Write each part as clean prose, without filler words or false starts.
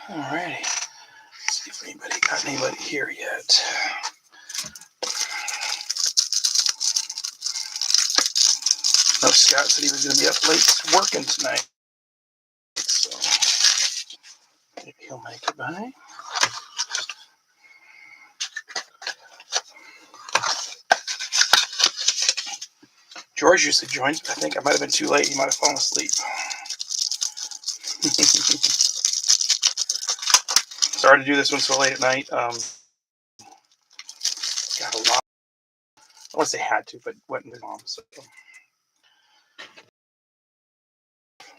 Alrighty. Let's see if anybody got anybody here yet. No, Scott said he was going to be up late working tonight. So maybe he'll make it by. George usually joins, but I think I might have been too late. He might have fallen asleep. Sorry to do this one so late at night. Got a lot. I want to say had to, but went with mom. So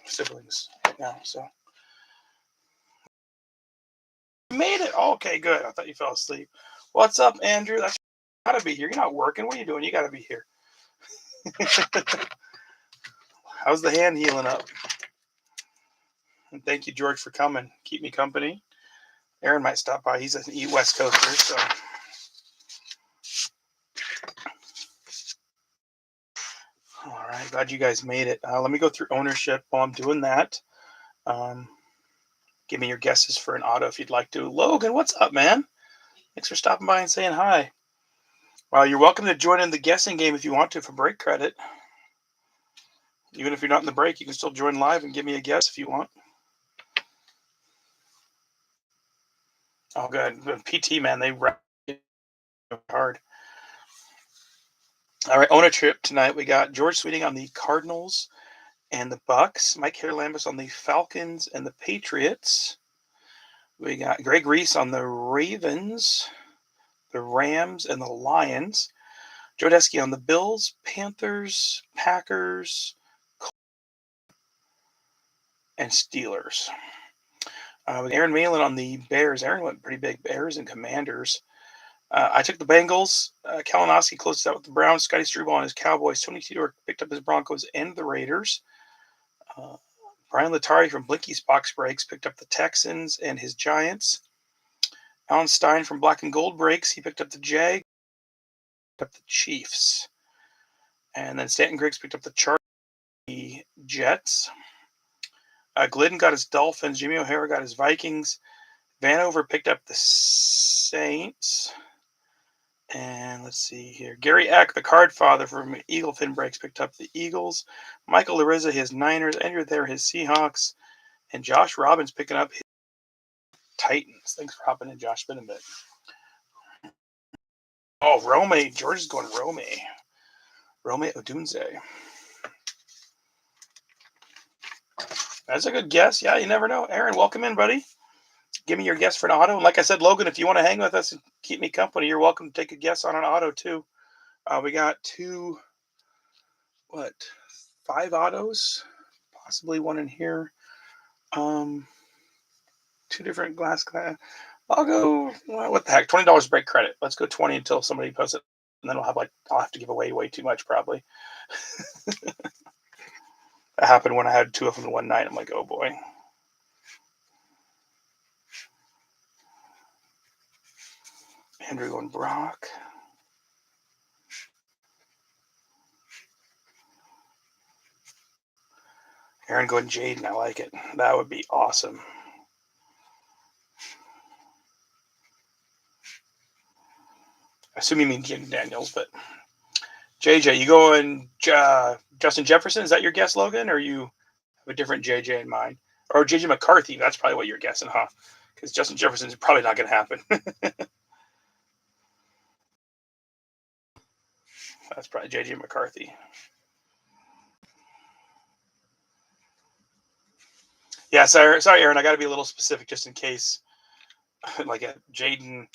siblings right now. So you made it. Oh, okay, good. I thought you fell asleep. What's up, Andrew? That's you gotta be here. You're not working. What are you doing? You gotta be here. How's the hand healing up? And thank you, George, for coming. Keep me company. Aaron might stop by. He's an West Coaster, so. All right, glad you guys made it. Let me go through ownership while I'm doing that. Give me your guesses for an auto if you'd like to. Logan, what's up, man? Thanks for stopping by and saying hi. Well, you're welcome to join in the guessing game if you want to for break credit. Even if you're not in the break, you can still join live and give me a guess if you want. Oh, good. PT, man, they rap hard. All right, ownership tonight. We got George Sweeting on the Cardinals and the Bucks. Mike Harlambus on the Falcons and the Patriots. We got Greg Reese on the Ravens, the Rams, and the Lions. Joe Desky on the Bills, Panthers, Packers, and Steelers. With Aaron Malin on the Bears. Aaron went pretty big. Bears and Commanders. I took the Bengals. Kalinowski closed out with the Browns. Scotty Struble on his Cowboys. Tony Tudor picked up his Broncos and the Raiders. Brian Latari from Blinky's Box Breaks picked up the Texans and his Giants. Alan Stein from Black and Gold Breaks. He picked up the Jags. Picked up the Chiefs. And then Stanton Griggs picked up the Chargers. The Jets. Glidden got his Dolphins. Jimmy O'Hara got his Vikings. Vanover picked up the Saints. And let's see here. Gary Eck, the card father from Eagle Fin Breaks, picked up the Eagles. Michael Larissa, his Niners. Andrew there, his Seahawks. And Josh Robbins picking up his Titans. Thanks for hopping in, Josh. Been a bit. Oh, Rome. George is going Rome. Rome Odunze. That's a good guess. Yeah, you never know. Aaron, welcome in, buddy. Give me your guess for an auto. And like I said, Logan, if you want to hang with us and keep me company, you're welcome to take a guess on an auto too. We got 5 autos, possibly one in here. 2 different glass. I'll go, what the heck, $20 break credit. Let's go 20 until somebody posts it. And then I'll have to give away way too much probably. That happened when I had 2 of them in one night. I'm like, oh boy. Andrew going Brock. Aaron going Jaden. I like it. That would be awesome. I assume you mean Jaden Daniels, but JJ, you going Justin Jefferson? Is that your guess, Logan? Or you have a different JJ in mind? Or JJ McCarthy? That's probably what you're guessing, huh? Because Justin Jefferson is probably not going to happen. That's probably JJ McCarthy. Yeah, sorry, Aaron. I got to be a little specific just in case, like a Jaden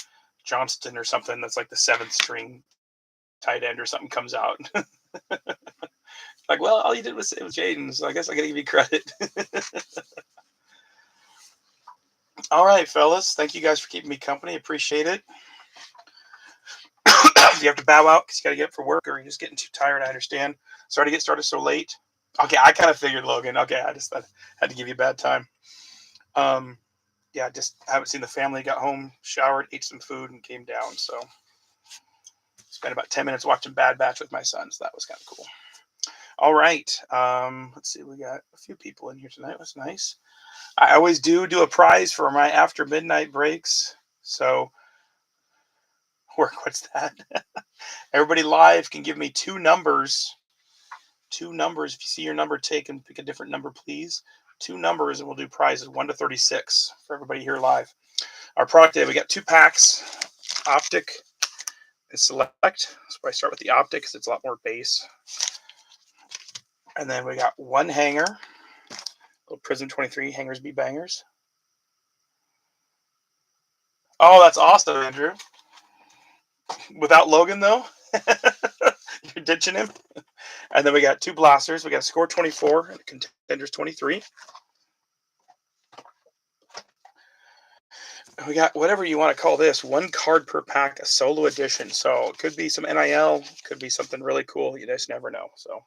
Johnston or something that's like the 7th string tight end or something comes out. Like, well, all you did was say it was Jaden, so I guess I got to give you credit. All right, fellas. Thank you guys for keeping me company. Appreciate it. If you have to bow out because you got to get up for work or you're just getting too tired, I understand. Sorry to get started so late. Okay, I kind of figured, Logan. Okay, I had to give you a bad time. Yeah, just haven't seen the family. Got home, showered, ate some food, and came down. So spent about 10 minutes watching Bad Batch with my son. So that was kind of cool. All right. Let's see. We got a few people in here tonight. That's nice. I always do a prize for my after midnight breaks. So, work. What's that? Everybody live can give me two numbers. Two numbers. If you see your number taken, pick a different number, please. Two numbers, and we'll do prizes 1 to 36 for everybody here live. Our product today, we got 2 packs, Optic and Select. So I start with the Optic because it's a lot more base. And then we got 1 hanger, little Prism 23 hangers be bangers. Oh, that's awesome, Andrew. Without Logan, though? You're ditching him? And then we got 2 blasters. We got Score 24 and Contenders 23. We got whatever you want to call this, 1 card per pack, a solo edition. So it could be some NIL, could be something really cool. You just never know. So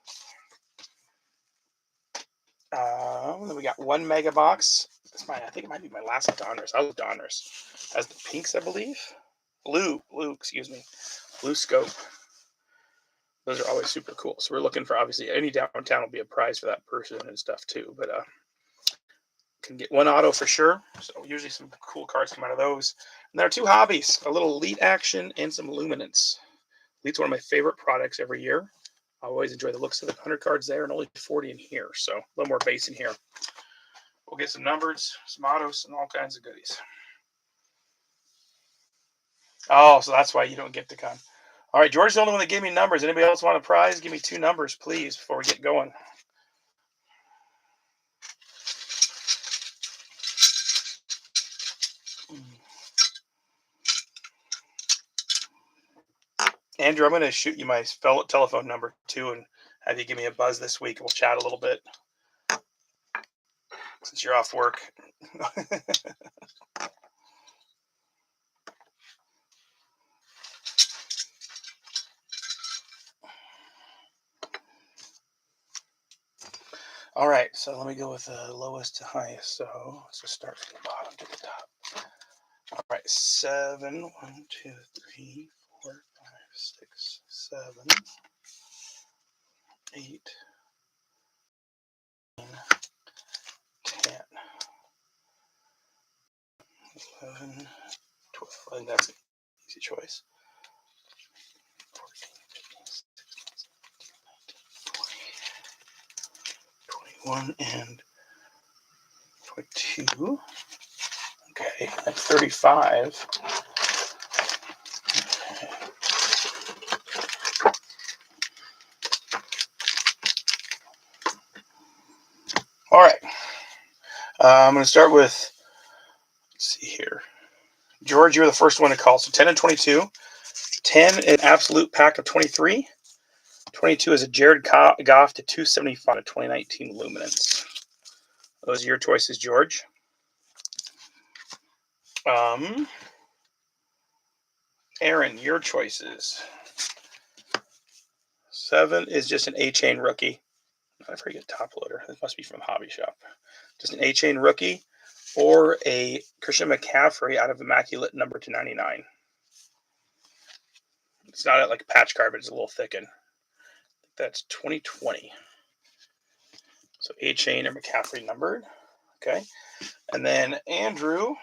then we got 1 mega box. I think it might be my last donruss. I love donruss. As the pinks, I believe. Blue, excuse me. Blue scope. Those are always super cool. So we're looking for, obviously, any downtown will be a prize for that person and stuff too. But can get 1 auto for sure. So usually some cool cards come out of those. And there are 2 hobbies, a little elite action and some luminance. Elite's one of my favorite products every year. I always enjoy the looks of the 100 cards there and only 40 in here. So a little more base in here. We'll get some numbers, some autos, and all kinds of goodies. Oh, so that's why you don't get to come. All right, George's the only one that gave me numbers. Anybody else want a prize? Give me 2 numbers, please, before we get going. Andrew, I'm going to shoot you my telephone number too and have you give me a buzz this week. We'll chat a little bit since you're off work. All right, so let me go with the lowest to highest. So let's just start from the bottom to the top. All right, 7, 1, 2, 3, 4, 5, 6, 7, 8, 9, 10, 11, 12. I think that's an easy choice. 14, 15, 16, 17, 18, 20, 21, and 22. Okay, that's 35. All right. I'm going to start with, let's see here. George, you're the first one to call. So 10 and 22. 10, an absolute pack of 23. 22 is a Jared Goff to 275 of 2019 Luminance. Those are your choices, George. Aaron, your choices. 7 is just an A-Chain rookie. Not a very good top loader. This must be from Hobby Shop. Just an A-Chain rookie or a Christian McCaffrey out of Immaculate number 299. It's not like a patch card, but it's a little thickened. I think that's 2020. So A-Chain or McCaffrey numbered. Okay. And then Andrew,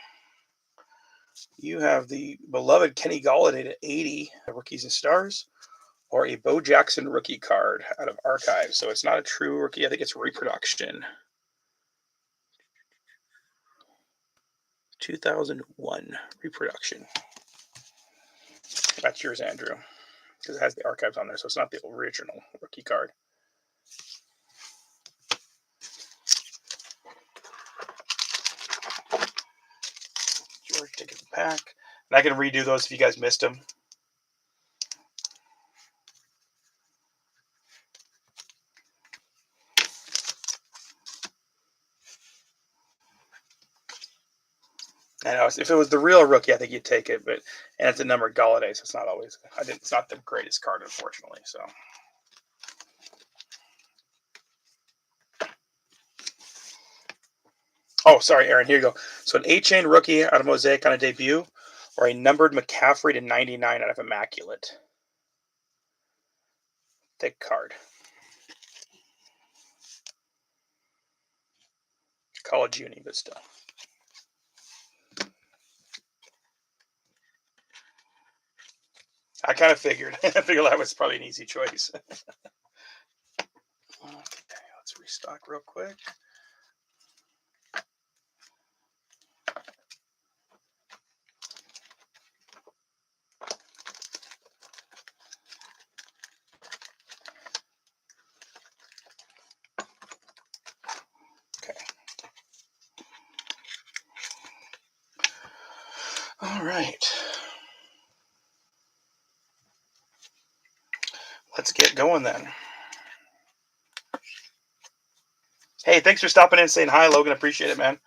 you have the beloved Kenny Galladay to 80 Rookies and Stars, or a Bo Jackson rookie card out of Archive. So it's not a true rookie. I think it's reproduction. 2001 reproduction. That's yours, Andrew, because it has the Archives on there. So it's not the original rookie card. George, take it back. And I can redo those if you guys missed them. I know if it was the real rookie, I think you'd take it, but and it's a numbered Galladay, so it's not always. It's not the greatest card, unfortunately. So. Oh, sorry, Aaron. Here you go. So an A-Chain rookie out of Mosaic on a debut, or a numbered McCaffrey to 99 out of Immaculate. Thick card. college uni, but still. I kind of figured. I figured that was probably an easy choice. Okay, let's restock real quick. Okay. All right. Let's get going then. Hey, thanks for stopping in and saying hi, Logan. Appreciate it, man.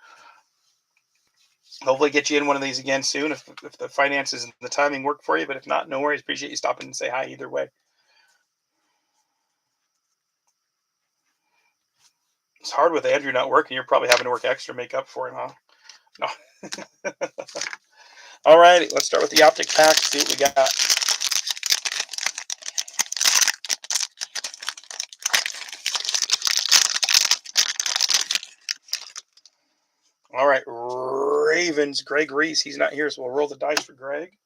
Hopefully get you in one of these again soon if the finances and the timing work for you. But if not, no worries. Appreciate you stopping and say hi either way. It's hard with Andrew not working. You're probably having to work extra make up for him, huh? No. All righty. Let's start with the optic pack. See what we got. All right. Ravens. Greg Reese. He's not here, so we'll roll the dice for Greg.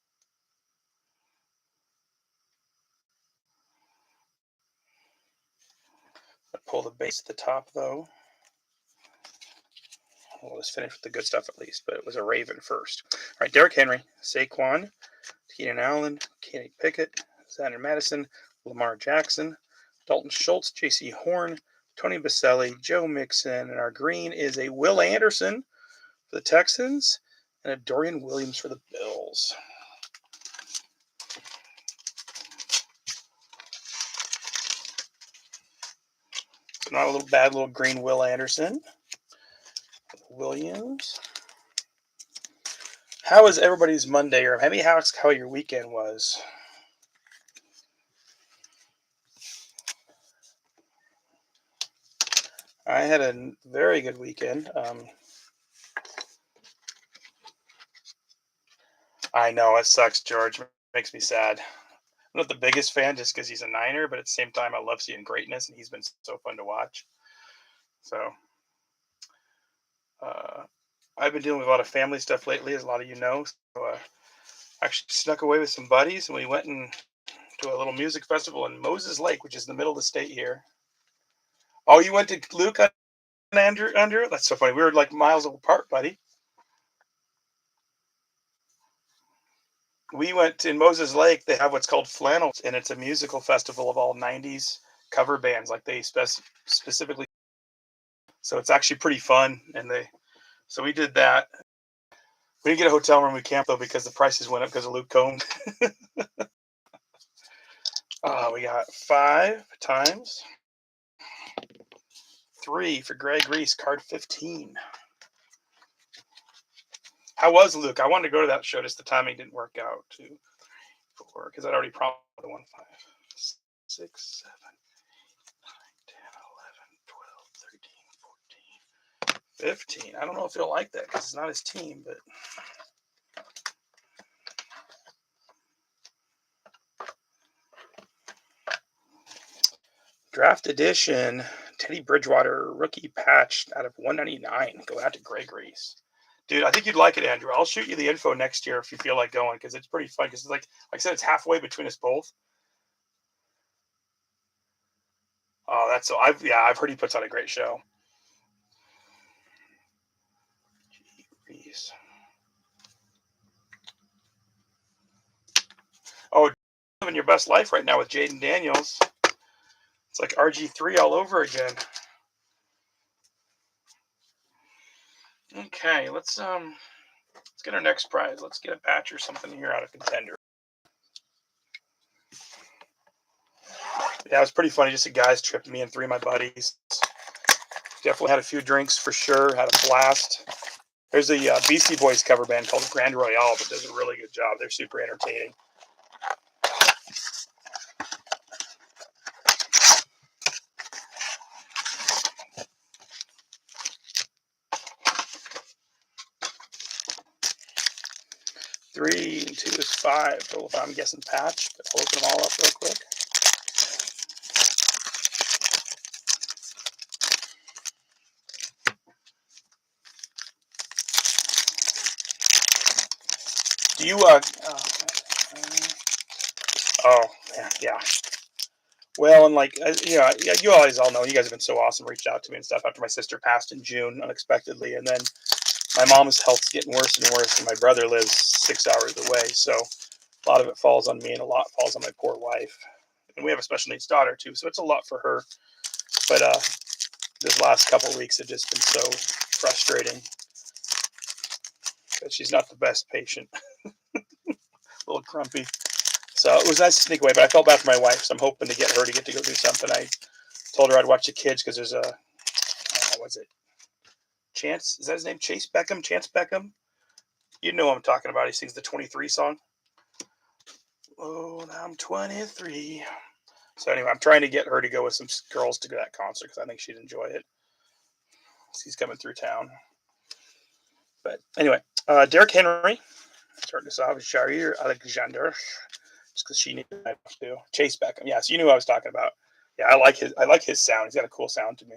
I'll pull the base at the top, though. We'll just finish with the good stuff at least, but it was a Raven first. All right, Derrick Henry, Saquon, Keenan Allen, Kenny Pickett, Xander Madison, Lamar Jackson, Dalton Schultz, J.C. Horn, Tony Baselli, Joe Mixon, and our green is a Will Anderson for the Texans and a Dorian Williams for the Bills. So not a little bad little green Will Anderson. Williams. How was everybody's Monday? Or maybe ask how your weekend was. I had a very good weekend. I know it sucks, George. It makes me sad. I'm not the biggest fan just because he's a Niner, but at the same time, I love seeing greatness, and he's been so fun to watch. So, I've been dealing with a lot of family stuff lately, as a lot of you know. So, actually snuck away with some buddies, and we went to a little music festival in Moses Lake, which is in the middle of the state here. Oh, you went to Luke and Andrew? That's so funny. We were like miles apart, buddy. We went in Moses Lake. They have what's called Flannel, and it's a musical festival of all 90s cover bands. Like they specifically. So it's actually pretty fun. So we did that. We didn't get a hotel room. We camped though because the prices went up because of Luke Combs. We got 5 times 3 for Greg Reese, card 15. How was Luke? I wanted to go to that show, just the timing didn't work out. 2, 4, because I'd already promised the 1, 5, 6, 7, 8, 9, 10, 11, 12, 13, 14, 15. I don't know if he'll like that because it's not his team, but. Draft edition, Teddy Bridgewater rookie patch out of 199 going out to Greg Reese. Dude, I think you'd like it, Andrew. I'll shoot you the info next year if you feel like going because it's pretty fun. Because it's like I said, it's halfway between us both. Oh, that's so. I've heard he puts on a great show. Reese. Oh, living your best life right now with Jaden Daniels. It's like RG3 all over again. Okay, let's get our next prize. Let's get a patch or something here out of Contender. Yeah, it was pretty funny. Just a guys trip, me and 3 of my buddies. Definitely had a few drinks for sure. Had a blast. There's a BC Boys cover band called Grand Royale that does a really good job. They're super entertaining. Three and 2 is 5. So if I'm guessing patch, but I'll open them all up real quick. Do you oh yeah. Well, and like you always all know you guys have been so awesome. Reached out to me and stuff after my sister passed in June unexpectedly, and then my mom's health's getting worse and worse, and my brother lives 6 hours away. So a lot of it falls on me, and a lot falls on my poor wife. And we have a special needs daughter too, so it's a lot for her. But this last couple of weeks have just been so frustrating because she's not the best patient. A little grumpy. So it was nice to sneak away, but I felt bad for my wife, so I'm hoping to get her to get to go do something. I told her I'd watch the kids because there's what was it? Chance, is that his name? Chase Beckham? Chance Beckham? You know what I'm talking about. He sings the 23 song. Oh, I'm 23. So anyway, I'm trying to get her to go with some girls to that concert because I think she'd enjoy it. He's coming through town. But anyway, Derrick Henry, starting us off, Jair Alexander, just because she needed that too. Chase Beckham, yeah. So you knew what I was talking about. Yeah, I like his sound. He's got a cool sound to me.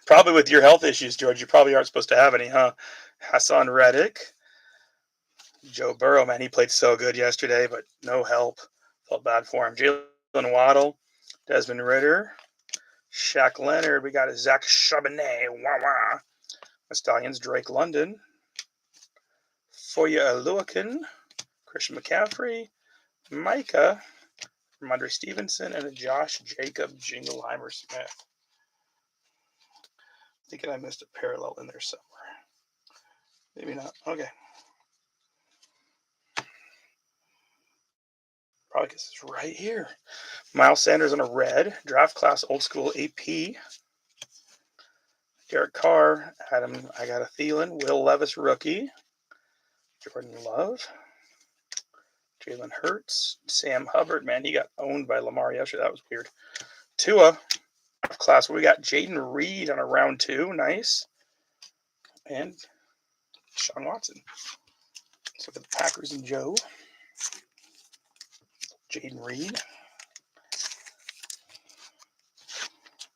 Probably with your health issues, George, you probably aren't supposed to have any, huh? Hassan Reddick, Joe Burrow, man, he played so good yesterday, but no help. Felt bad for him. Jalen Waddle, Desmond Ritter, Shaq Leonard. We got a Zach Charbonnet. Wah wah. Stallions, Drake London, Foya Aluakin, Christian McCaffrey, Micah, Ramondre Stevenson, and a Josh Jacob Jingleheimer Smith. Thinking I missed a parallel in there somewhere. Maybe not. Okay. Probably because it's right here. Miles Sanders on a red. Draft class old school AP. Derek Carr. Adam, I got a Thielen. Will Levis rookie. Jordan Love. Jalen Hurts. Sam Hubbard. Man, he got owned by Lamar yesterday. That was weird. Tua. Class. We got Jaden Reed on a round 2. Nice. And Sean Watson. So for the Packers and Joe. Jaden Reed.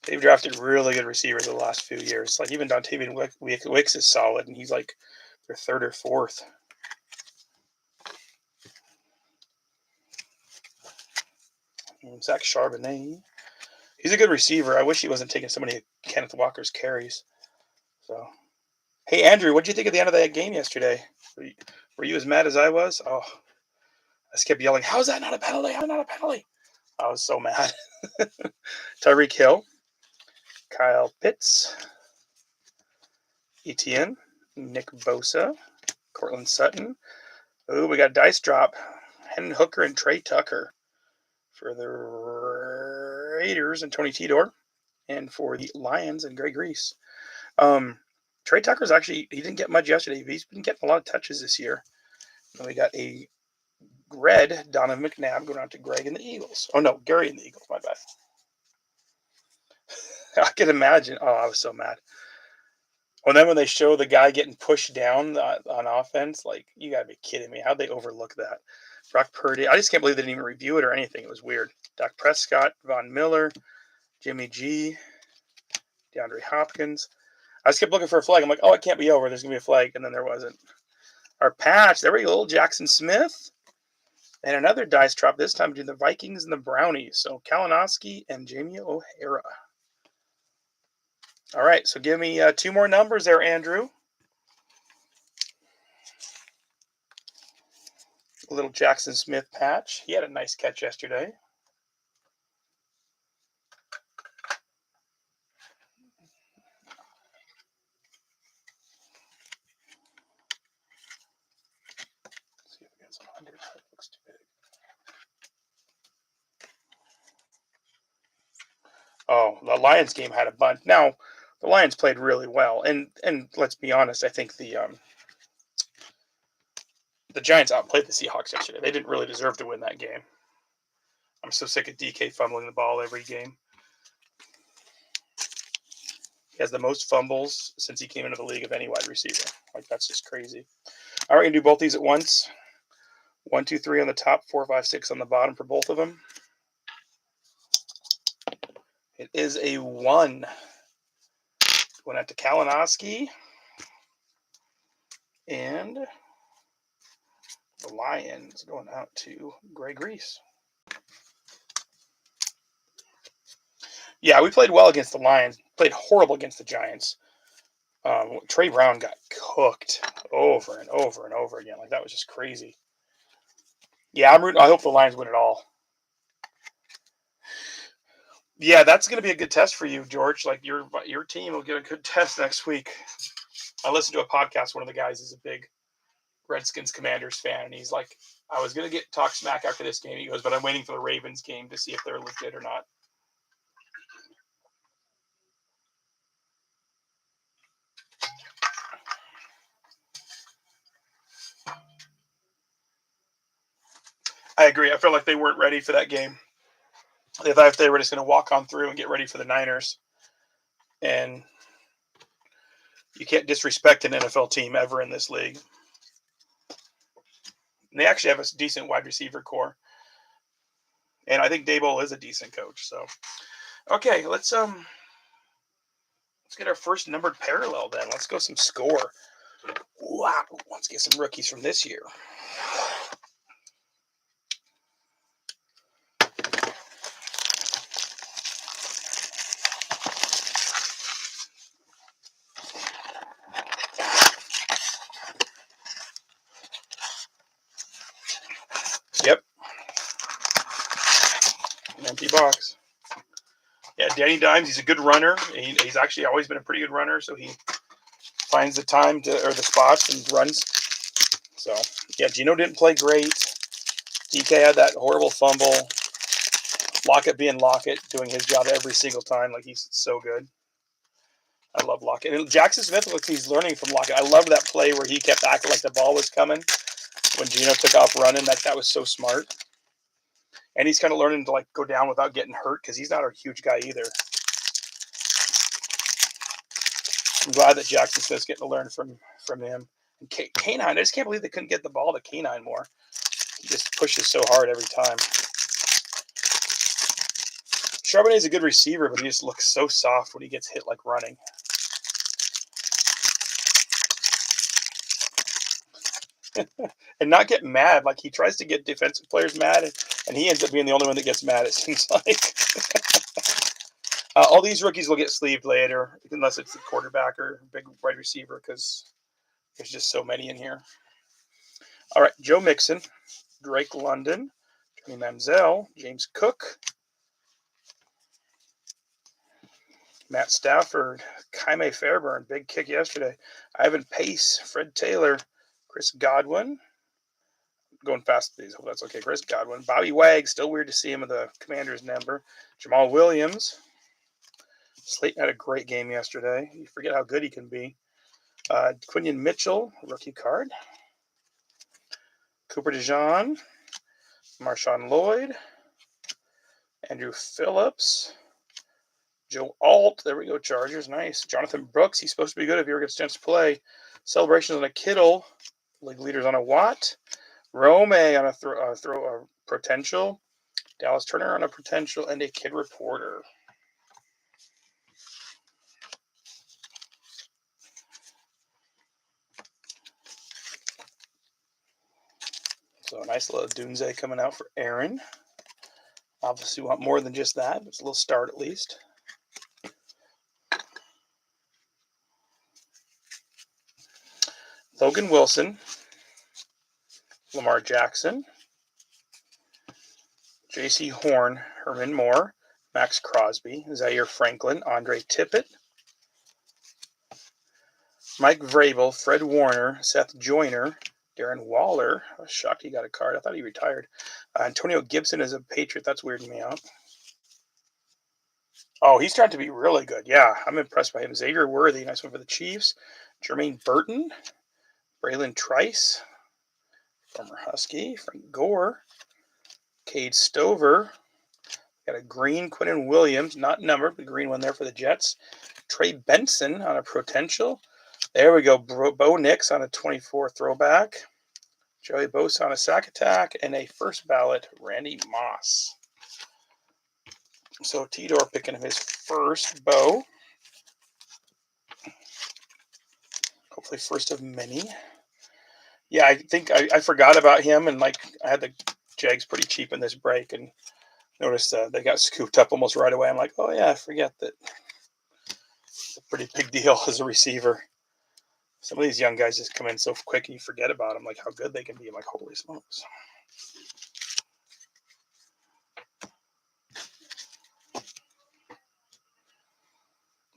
They've drafted really good receivers the last few years. Like even Dontavian Wicks is solid, and he's like their third or fourth. And Zach Charbonnet. He's a good receiver. I wish he wasn't taking so many of Kenneth Walker's carries. So, hey, Andrew, what did you think of the end of that game yesterday? Were you as mad as I was? Oh, I just kept yelling, how's that not a penalty? How's not a penalty? I was so mad. Tyreek Hill, Kyle Pitts, Etienne, Nick Bosa, Cortland Sutton. Oh, we got dice drop. Hendon Hooker and Trey Tucker for the Raiders and Tony Tidor, and for the Lions and Greg Reese. Trey Tucker's actually, he didn't get much yesterday. He's been getting a lot of touches this year. And we got a red Donovan McNabb going out to Greg and the Eagles. Oh, no, Gary and the Eagles. My bad. I can imagine. Oh, I was so mad. Well, then when they show the guy getting pushed down on offense, like, you got to be kidding me. How'd they overlook that? Brock Purdy. I just can't believe they didn't even review it or anything. It was weird. Dak Prescott, Von Miller, Jimmy G, DeAndre Hopkins. I just kept looking for a flag. I'm like, oh, it can't be over. There's going to be a flag. And then there wasn't. Our patch, there we go, Jackson Smith. And another dice drop, this time between the Vikings and the Brownies. So Kalinowski and Jamie O'Hara. All right, so give me 2 more numbers there, Andrew. A little Jackson Smith patch. He had a nice catch yesterday. Let's see if we got some under. That looks too big. Oh, the Lions game had a bunch. Now, the Lions played really well, and let's be honest, I think the Giants outplayed the Seahawks yesterday. They didn't really deserve to win that game. I'm so sick of DK fumbling the ball every game. He has the most fumbles since he came into the league of any wide receiver. Like, that's just crazy. All right, we're going to do both these at once. 1, 2, 3 on the top, 4, 5, 6 on the bottom for both of them. It is a 1. Going out to Kalinowski. And the Lions going out to Greg Reese. Yeah, we played well against the Lions. Played horrible against the Giants. Trey Brown got cooked over and over and over again. Like, that was just crazy. Yeah, I'm rooting. I hope the Lions win it all. Yeah, that's going to be a good test for you, George. Like, your team will get a good test next week. I listened to a podcast. One of the guys is a big Redskins Commanders fan, and he's like, I was going to talk smack after this game. He goes, but I'm waiting for the Ravens game to see if they're legit or not. I agree. I felt like they weren't ready for that game. They thought they were just going to walk on through and get ready for the Niners. And you can't disrespect an NFL team ever in this league. And they actually have a decent wide receiver core. And I think Daboll is a decent coach. So, okay, let's get our first numbered parallel then. Let's go some score. Wow, let's get some rookies from this year. Yep. An empty box. Yeah, Danny Dimes, he's a good runner. He's actually always been a pretty good runner, so he finds the time or the spots and runs. So, yeah, Gino didn't play great. DK had that horrible fumble. Lockett being Lockett, doing his job every single time. Like, he's so good. I love Lockett. And Jackson Smith looks like he's learning from Lockett. I love that play where he kept acting like the ball was coming when Gino took off running. That was so smart. And he's kind of learning to, like, go down without getting hurt because he's not a huge guy either. I'm glad that Jackson Smith's getting to learn from him. And K9, I just can't believe they couldn't get the ball to K9 more. He just pushes so hard every time. Charbonnet's a good receiver, but he just looks so soft when he gets hit like running. And not get mad. Like, he tries to get defensive players mad, and he ends up being the only one that gets mad, it seems like. All these rookies will get sleeved later, unless it's the quarterback or big wide receiver, because there's just so many in here. All right, Joe Mixon, Drake London, Johnny Manziel, James Cook, Matt Stafford, Kaime Fairburn, big kick yesterday, Ivan Pace, Fred Taylor, Chris Godwin. Going fast with these, hope that's okay. Chris Godwin, Bobby Wag, still weird to see him with the Commanders number. Jamal Williams. Slayton had a great game yesterday. You forget how good he can be. Quinion Mitchell, rookie card. Cooper DeJean, Marshawn Lloyd, Andrew Phillips, Joe Alt. There we go, Chargers. Nice. Jonathan Brooks. He's supposed to be good if he ever gets a chance to play. Celebrations on a Kittle. League leaders on a Watt. Rome on a potential. Dallas Turner on a potential. And a Kid Reporter. So a nice little Dunze coming out for Aaron. Obviously, want more than just that. It's a little start at least. Logan Wilson, Lamar Jackson, J.C. Horn, Herman Moore, Max Crosby, Zaire Franklin, Andre Tippett, Mike Vrabel, Fred Warner, Seth Joyner, Darren Waller. I was shocked he got a card. I thought he retired. Antonio Gibson is a Patriot. That's weirding me out. Oh, he's trying to be really good. Yeah, I'm impressed by him. Xavier Worthy, nice one for the Chiefs. Jermaine Burton, Braylon Trice, former Husky. Frank Gore, Cade Stover. Got a green Quinnen Williams, not numbered, but green one there for the Jets. Trey Benson on a potential. There we go. Bo Nix on a 24 throwback. Joey Bosa on a sack attack. And a first ballot, Randy Moss. So Tidor picking him his first Bo. Hopefully first of many. Yeah, I think I forgot about him, and like I had the Jags pretty cheap in this break, and noticed they got scooped up almost right away. I'm like, oh yeah, I forget that it's a pretty big deal as a receiver. Some of these young guys just come in so quick, and you forget about them, like how good they can be. I'm like, holy smokes.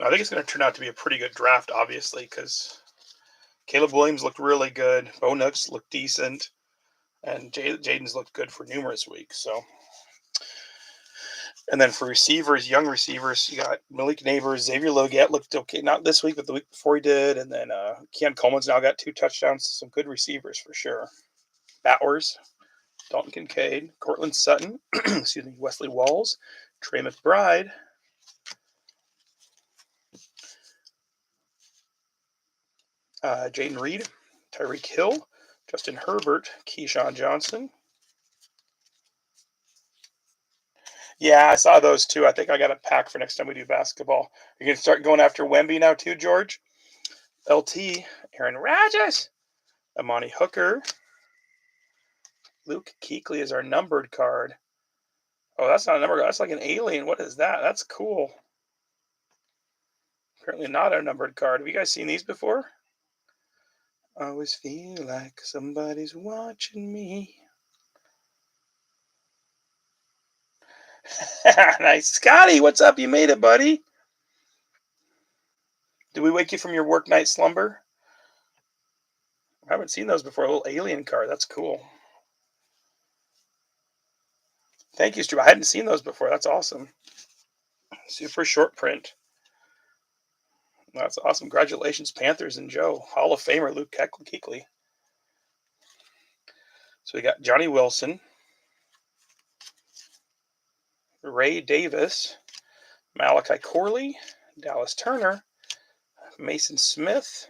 I think it's going to turn out to be a pretty good draft, obviously, because Caleb Williams looked really good. Bo Nix looked decent. And Jaden's looked good for numerous weeks. So, and then for receivers, young receivers, you got Malik Neighbors, Xavier Loget looked okay, not this week, but the week before he did. And then Keon Coleman's now got 2 touchdowns. Some good receivers for sure. Bowers, Dalton Kincaid, Cortland Sutton, excuse me, Wesley Walls, Trey McBride, Jaden Reed, Tyreek Hill, Justin Herbert, Keyshawn Johnson. Yeah, I saw those too. I think I got a pack for next time we do basketball. You're going to start going after Wemby now too, George? LT, Aaron Rodgers, Amani Hooker, Luke Kuechly is our numbered card. Oh, that's not a number. That's like an alien. What is that? That's cool. Apparently not a numbered card. Have you guys seen these before? I always feel like somebody's watching me. Nice. Scotty, what's up? You made it, buddy. Did we wake you from your work night slumber? I haven't seen those before. A little alien card. That's cool. Thank you, Stu. I hadn't seen those before. That's awesome. Super short print. That's awesome. Congratulations, Panthers and Joe. Hall of Famer Luke Kuechly. So we got Johnny Wilson, Ray Davis, Malachi Corley, Dallas Turner, Mason Smith.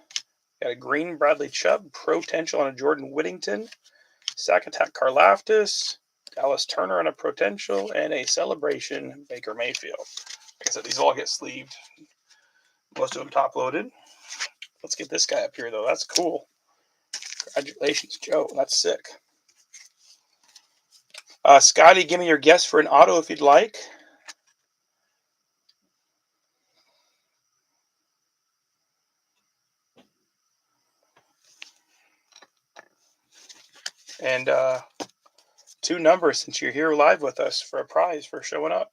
Got a green Bradley Chubb, potential on a Jordan Whittington, Sack Attack Karlaftis, Dallas Turner on a potential, and a celebration Baker Mayfield. Like I said, these all get sleeved. Most of them top loaded. Let's get this guy up here, though. That's cool. Congratulations, Joe. That's sick. Scotty, give me your guess for an auto if you'd like. And 2 numbers since you're here live with us for a prize for showing up.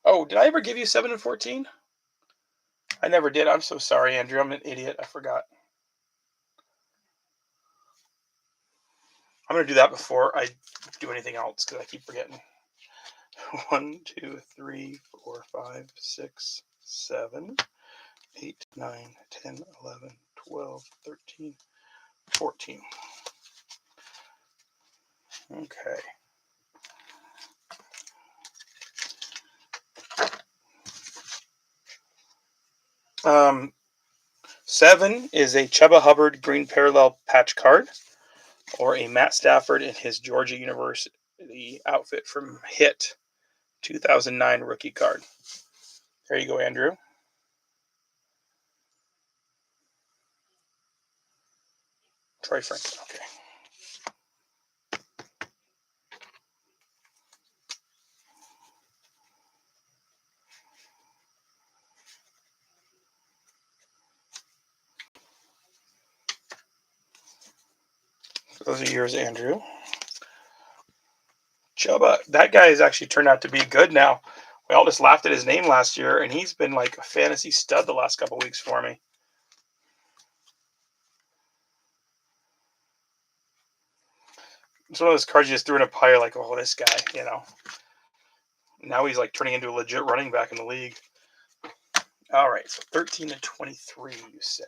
Oh, did I ever give you 7 and 14? I never did. I'm so sorry, Andrew. I'm an idiot. I forgot. I'm going to do that before I do anything else because I keep forgetting. 1, 2, 3, 4, 5, 6, 7, 8, 9, 10, 11, 12, 13, 14. Okay. Um, 7 is a Chuba Hubbard green parallel patch card, or a Matt Stafford in his Georgia University outfit from Hit 2009 rookie card. There you go, Andrew. Troy Franklin. Okay. Those are yours, Andrew. Chuba, that guy has actually turned out to be good now. We all just laughed at his name last year, and he's been like a fantasy stud the last couple weeks for me. It's one of those cards you just threw in a pile, like, oh, this guy, you know. Now he's like turning into a legit running back in the league. All right, so 13 to 23, you say.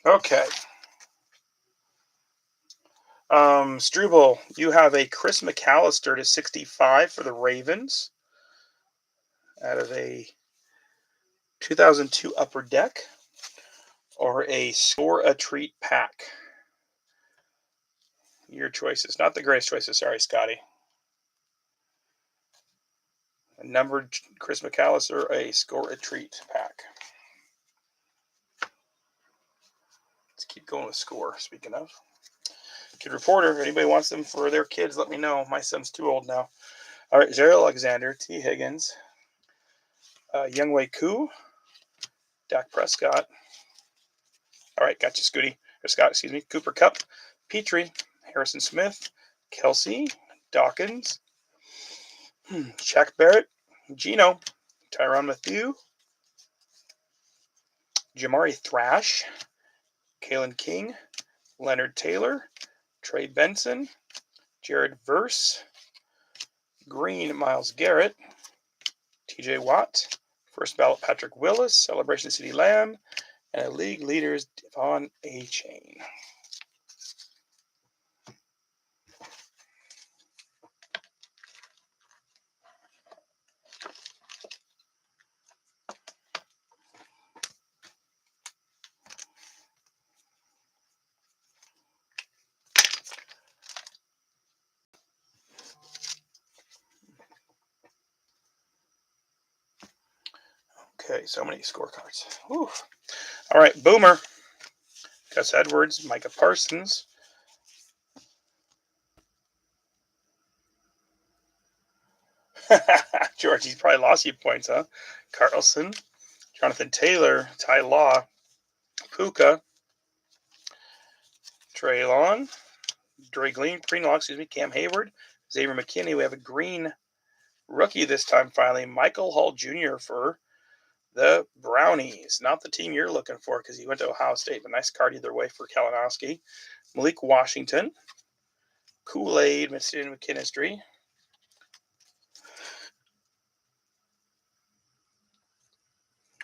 Okay. Struble, you have a Chris McAllister to 65 for the Ravens out of a 2002 Upper Deck, or a Score a Treat pack. Your choices. Not the greatest choices. Sorry, Scotty. A numbered Chris McAllister, a Score a Treat pack. Let's keep going with Score, speaking of. Kid Reporter, if anybody wants them for their kids, let me know. My son's too old now. All right, Jared Alexander, T. Higgins, Youngwei Koo, Dak Prescott. All right, gotcha, Scooty. Or Scott, excuse me. Cooper Kupp, Petrie, Harrison Smith, Kelsey, Dawkins, Shaq Barrett, Gino, Tyrann Mathieu, Jamari Thrash, Kalen King, Leonard Taylor, Trey Benson, Jared Verse, Green Miles Garrett, TJ Watt, first ballot Patrick Willis, Celebration City Lamb, and a league leaders Devon A. Chain. Okay, so many scorecards. Whew. All right, Boomer, Gus Edwards, Micah Parsons, George, he's probably lost you points, huh? Carlson, Jonathan Taylor, Ty Law, Puka, Traylon, Greenlaw, excuse me, Cam Hayward, Xavier McKinney. We have a green rookie this time finally, Michael Hall Jr. for the Brownies. Not the team you're looking for because he went to Ohio State, but nice card either way for Kalinowski. Malik Washington, Kool-Aid, McKinstry.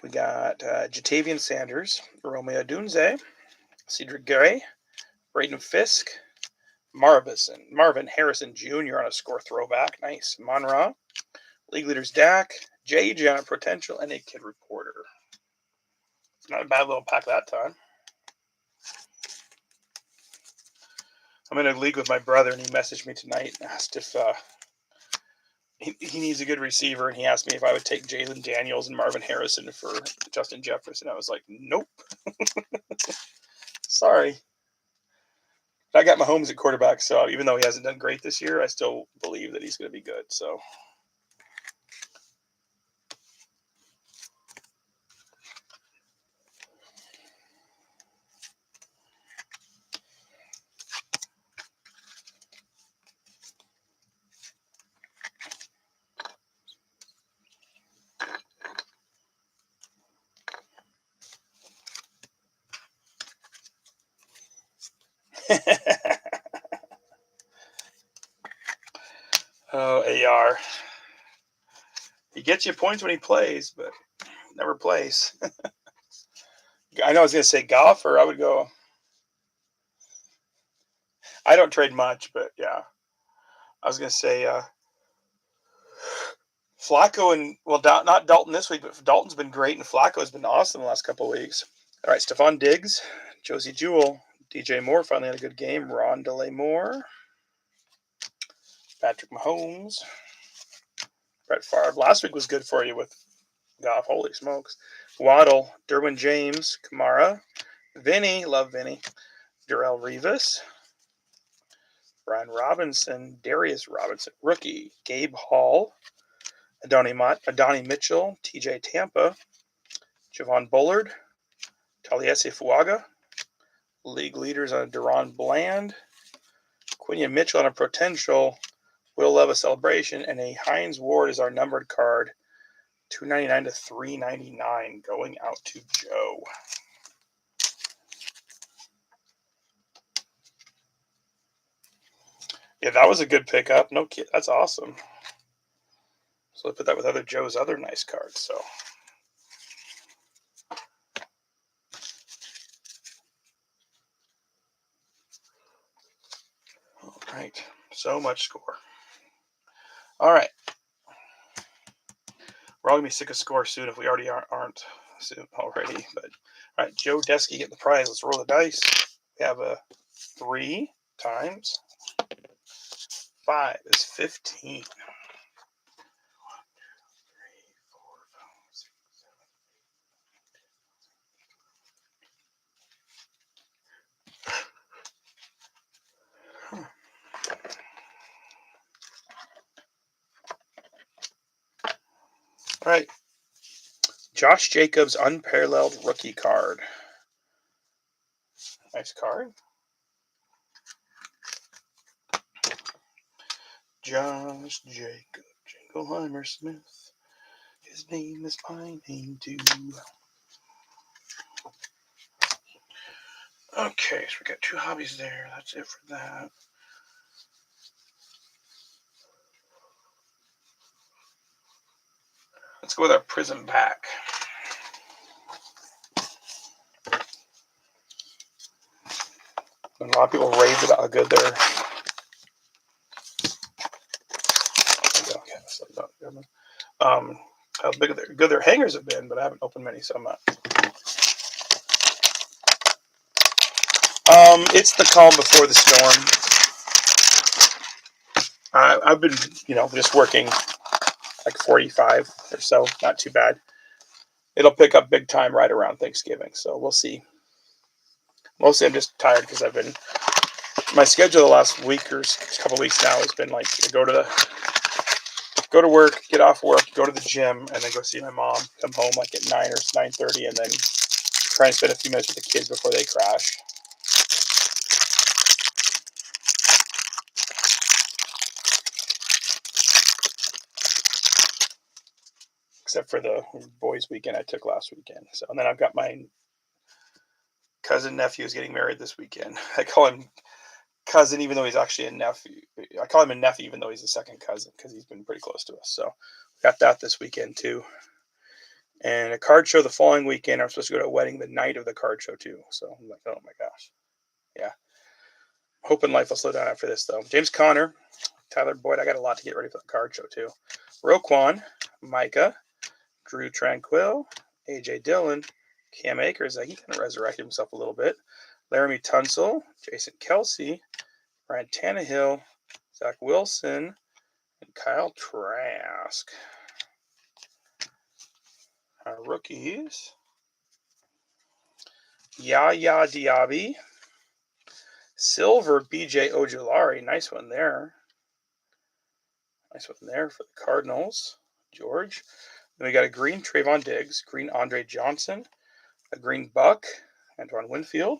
We got Jatavian Sanders, Romeo Dunze, Cedric Gray, Braden Fisk, Marvin Harrison Jr. on a score throwback. Nice. Monra, league leaders Dak, JJ on a potential, and a Kid Reporter. Not a bad little pack that time. I'm in a league with my brother, and he messaged me tonight and asked if he needs a good receiver, and he asked me if I would take Jalen Daniels and Marvin Harrison for Justin Jefferson. I was like, nope. Sorry. I got Mahomes at quarterback, so even though he hasn't done great this year, I still believe that he's going to be good. So. Oh, AR. He gets you points when he plays, but never plays. I know I was going to say golf, or I would go. I don't trade much, but yeah. I was going to say Flacco and, well, not Dalton this week, but Dalton's been great, and Flacco has been awesome the last couple of weeks. All right, Stephon Diggs, Josie Jewell, DJ Moore finally had a good game. Ron DeLay Moore, Patrick Mahomes, Brett Favre. Last week was good for you with Goff. Holy smokes. Waddle, Derwin James, Kamara, Vinny, love Vinny, Darrell Revis, Brian Robinson, Darius Robinson, rookie, Gabe Hall, Adonai Mitchell, TJ Tampa, Javon Bullard, Taliesin Fuaga, league leaders on Deron Bland, Quinion Mitchell on a potential, Will Levis celebration, and a Hines Ward is our numbered card, 299 to 399, going out to Joe. Yeah, that was a good pickup. No kid, that's awesome. So I put that with other Joe's other nice cards. So. right. So much score. All right. We're all going to be sick of score soon if we already aren't soon already. But all right, Joe Desky getting the prize. Let's roll the dice. We have a 3 times 5 is 15. 1, 2, 3, 4, 5, 6, 7. All right. Josh Jacobs unparalleled rookie card. Nice card. Josh Jacob Jingleheimer Smith. His name is my name too. Okay, so we got 2 hobbies there. That's it for that. Let's go with our Prism pack. And a lot of people rave about how good their how good their hangers have been, but I haven't opened many, so I'm not. It's the calm before the storm. I've been, just working like 45 or so, not too bad. It'll pick up big time right around Thanksgiving, so we'll see. Mostly I'm just tired because my schedule the last week or a couple weeks now has been like go to work, get off work, go to the gym, and then go see my mom, come home like at 9 or 9:30, and then try and spend a few minutes with the kids before they crash. Except for the boys' weekend I took last weekend. So, and then I've got my cousin nephew is getting married this weekend. I call him cousin even though he's actually a nephew. I call him a nephew even though he's a second cousin because he's been pretty close to us. So, got that this weekend too. And a card show the following weekend. I'm supposed to go to a wedding the night of the card show too. So I'm like, oh my gosh. Yeah. Hoping life will slow down after this though. James Conner, Tyler Boyd. I got a lot to get ready for the card show too. Roquan, Micah, Drew Tranquil, AJ Dillon, Cam Akers. He kind of resurrected himself a little bit. Laramie Tunsil, Jason Kelsey, Ryan Tannehill, Zach Wilson, and Kyle Trask. Our rookies. Yaya Diaby. Silver BJ Ojulari. Nice one there. Nice one there for the Cardinals. George. Then we got a green Trayvon Diggs, green Andre Johnson, a green Buck, Antoine Winfield,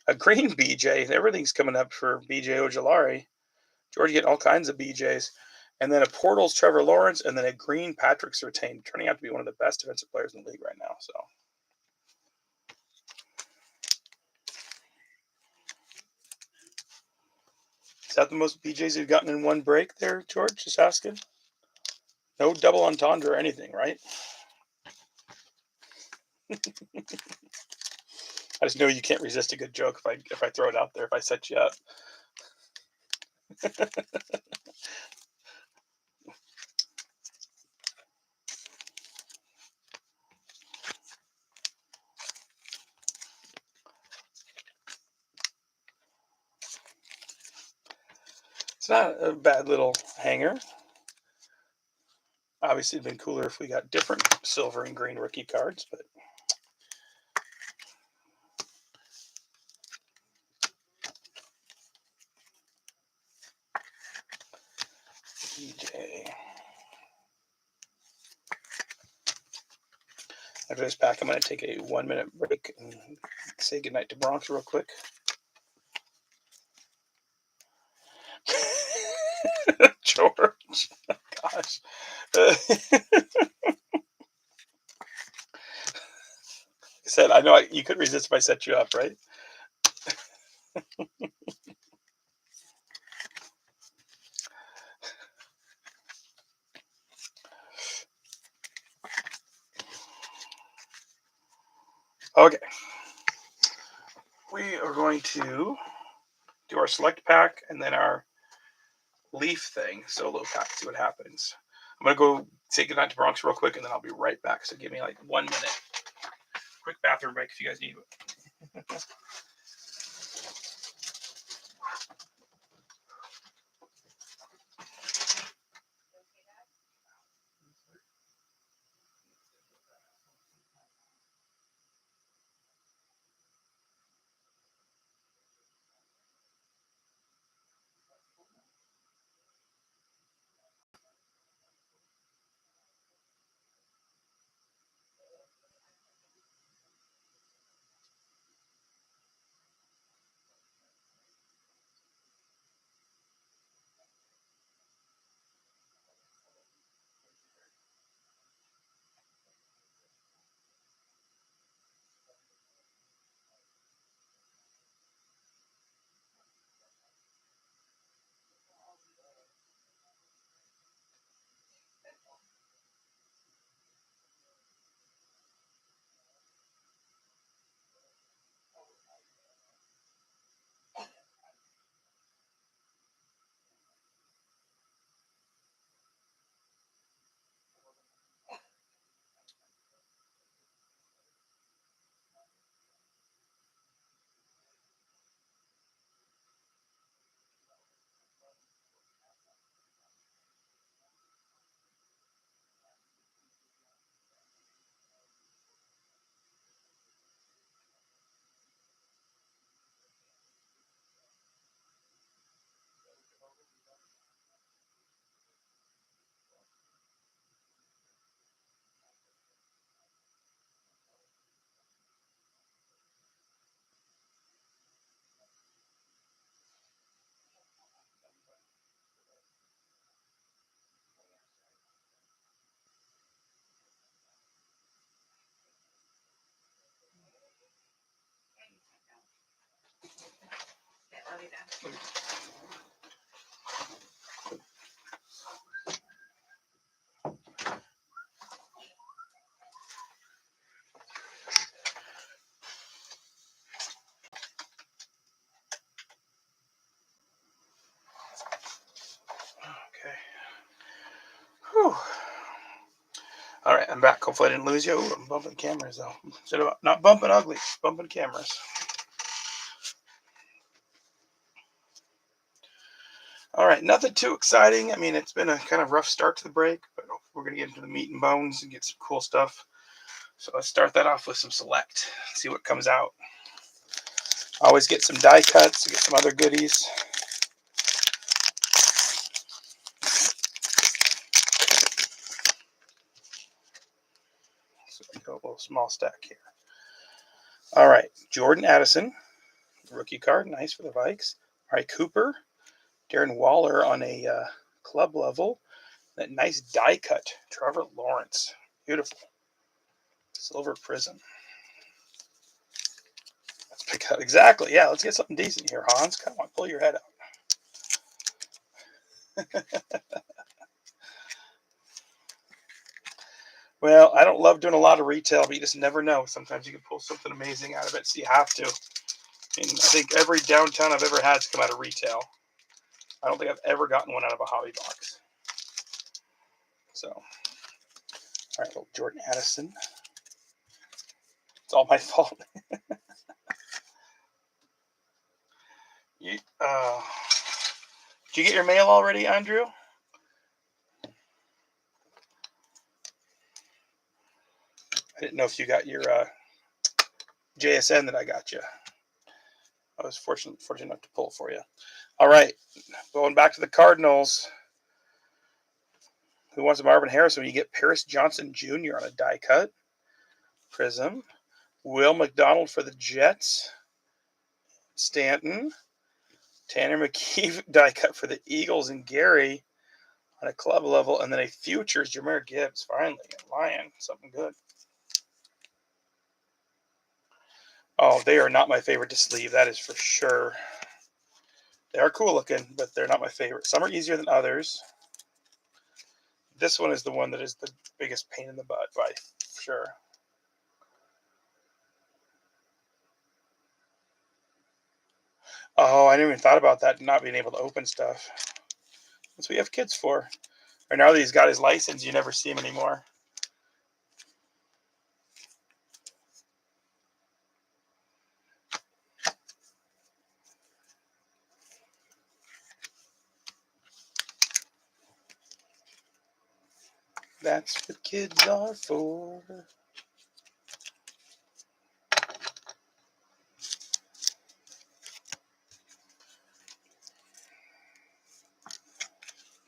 a green BJ. Everything's coming up for BJ Ojulari. George getting all kinds of BJs. And then a Portals Trevor Lawrence, and then a green Patrick Surtain, turning out to be one of the best defensive players in the league right now. So. Is that the most BJs you've gotten in one break there, George? Just asking. No double entendre or anything, right? I just know you can't resist a good joke if I throw it out there, if I set you up. It's not a bad little hanger. Obviously, it'd been cooler if we got different silver and green rookie cards, but BJ. After this pack, I'm going to take a 1-minute break and say goodnight to Bronx real quick. George, gosh. I said, I know you couldn't resist if I set you up, right? Okay. We are going to do our select pack and then our leaf thing, solo pack, see what happens. I'm going to go say goodnight to Bronx real quick, and then I'll be right back. So give me like 1 minute. Quick bathroom break if you guys need it. Okay. Whew. All right, I'm back. Hopefully I didn't lose you. Ooh, I'm bumping cameras though. Instead of not bumping ugly, bumping cameras. All right, nothing too exciting. I mean, it's been a kind of rough start to the break, but we're gonna get into the meat and bones and get some cool stuff. So let's start that off with some select. See what comes out. Always get some die cuts, get some other goodies. So we go a little small stack here. All right, Jordan Addison, rookie card, nice for the Vikes. All right, Cooper, Darren Waller on a club level. That nice die cut, Trevor Lawrence, beautiful. Silver Prism. Let's pick out exactly. Yeah, let's get something decent here, Hans. Come on, pull your head out. Well, I don't love doing a lot of retail, but you just never know. Sometimes you can pull something amazing out of it, so you have to. And I think every downtown I've ever had has come out of retail. I don't think I've ever gotten one out of a hobby box. So, all right, little Jordan Addison. It's all my fault. Did you get your mail already, Andrew? I didn't know if you got your JSN that I got you. I was fortunate enough to pull for you. All right, going back to the Cardinals. Who wants a Marvin Harrison? You get Paris Johnson Jr. on a die cut. Prism. Will McDonald for the Jets. Stanton. Tanner McKee die cut for the Eagles and Gary on a club level. And then a futures Jahmyr Gibbs. Finally, a Lion. Something good. Oh, they are not my favorite to sleeve. That is for sure. They are cool looking, but they're not my favorite. Some are easier than others. This one is the one that is the biggest pain in the butt by sure. Oh, I never even thought about that, not being able to open stuff. That's what you have kids for. Or now that he's got his license, you never see him anymore. That's what kids are for.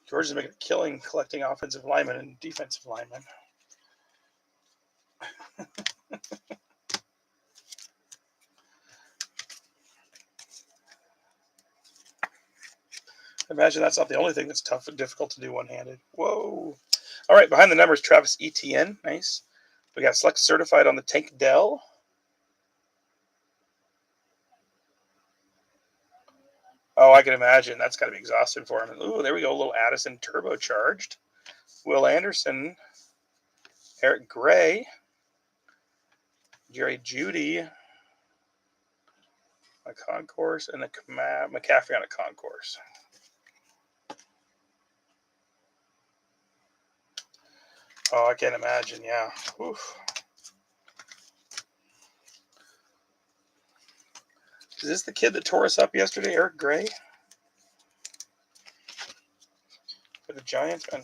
George is making a killing collecting offensive linemen and defensive linemen. Imagine that's not the only thing that's tough and difficult to do one-handed. Whoa. All right, behind the numbers, Travis Etienne. Nice. We got select certified on the Tank Dell. Oh, I can imagine. That's got to be exhausting for him. Ooh, there we go. A little Addison turbocharged. Will Anderson. Eric Gray. Jerry Judy. A concourse. And the McCaffrey on a concourse. Oh, I can't imagine. Yeah. Oof. Is this the kid that tore us up yesterday, Eric Gray? For the Giants? And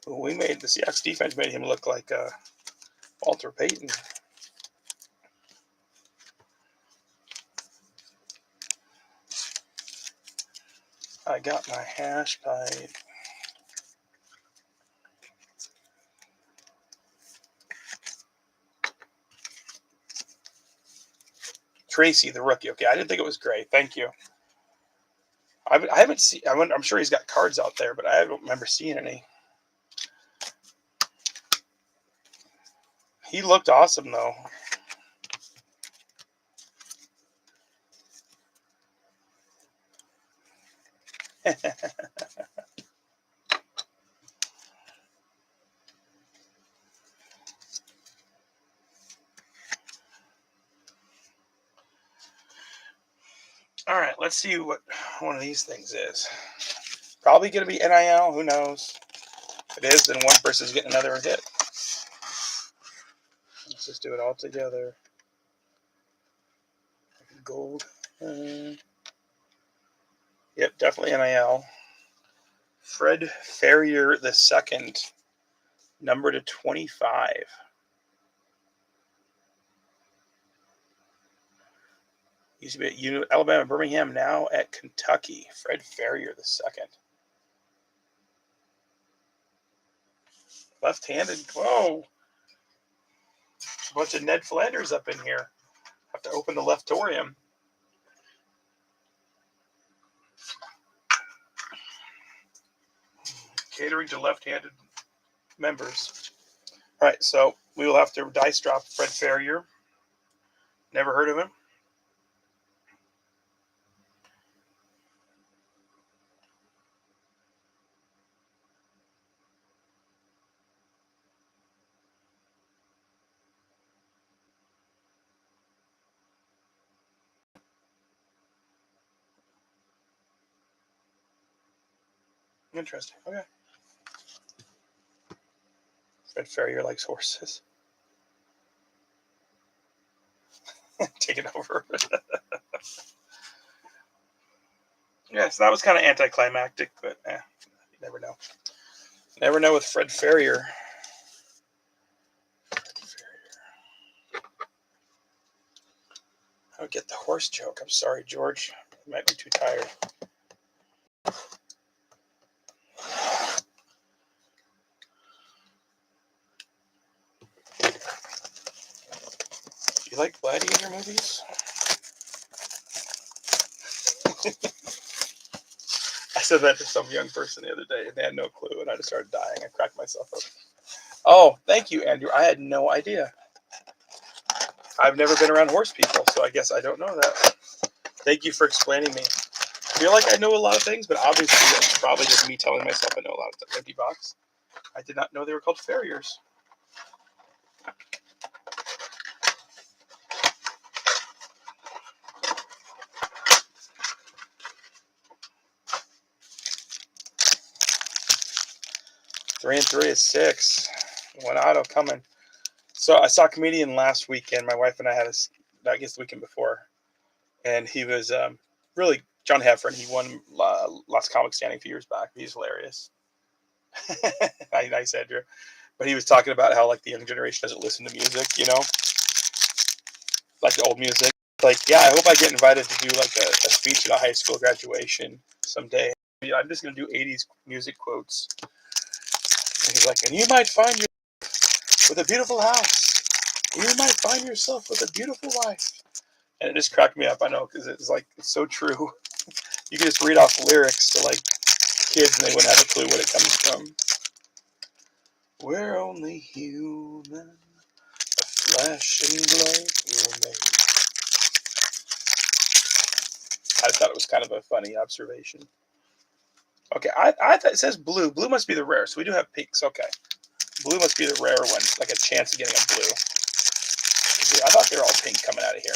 we made the Seahawks defense made him look like Walter Payton. I got my hash pipe. Tracy, the rookie. Okay, I didn't think it was Gray. Thank you. I haven't seen. I'm sure he's got cards out there, but I don't remember seeing any. He looked awesome, though. All right, let's see what one of these things is. Probably going to be NIL. Who knows? If it is, then one person's getting another hit. Let's just do it all together. Gold. Yep, definitely NIL. Fred Ferrier II, number to 25. Used to be at Alabama, Birmingham, now at Kentucky. Fred Ferrier II. Left-handed. Whoa. A bunch of Ned Flanders up in here. Have to open the leftorium. Catering to left-handed members. All right, so we will have to dice drop Fred Ferrier. Never heard of him. Interesting. Okay. Fred Ferrier likes horses. Take it over. Yeah, so that was kind of anticlimactic, but you never know. Never know with Fred Ferrier. I would get the horse joke. I'm sorry, George. You might be too tired. Do you like gladiator movies? I said that to some young person the other day, and they had no clue, and I just started dying. I cracked myself up. Oh, thank you, Andrew. I had no idea. I've never been around horse people, so I guess I don't know that. Thank you for explaining me. I feel like I know a lot of things, but obviously that's probably just me telling myself I know a lot of empty box. I did not know they were called farriers. 3 and 3 is 6. One auto coming. So I saw a comedian last weekend. My wife and I had I guess the weekend before. And he was really, John Heffron. He won Lots of Comic Standing a few years back. He's hilarious. Nice, Andrew. But he was talking about how like the young generation doesn't listen to music, like the old music. Like, yeah, I hope I get invited to do like a speech at a high school graduation someday. I'm just going to do 80s music quotes. And he's like, and you might find yourself with a beautiful house. You might find yourself with a beautiful wife. And it just cracked me up, I know, because it's so true. You can just read off lyrics to like kids and they wouldn't have a clue what it comes from. We're only human, flesh and blood we're made. I thought it was kind of a funny observation. Okay, I thought it says blue. Blue must be the rare, so we do have pinks. Okay. Blue must be the rare one, like a chance of getting a blue. I thought they were all pink coming out of here.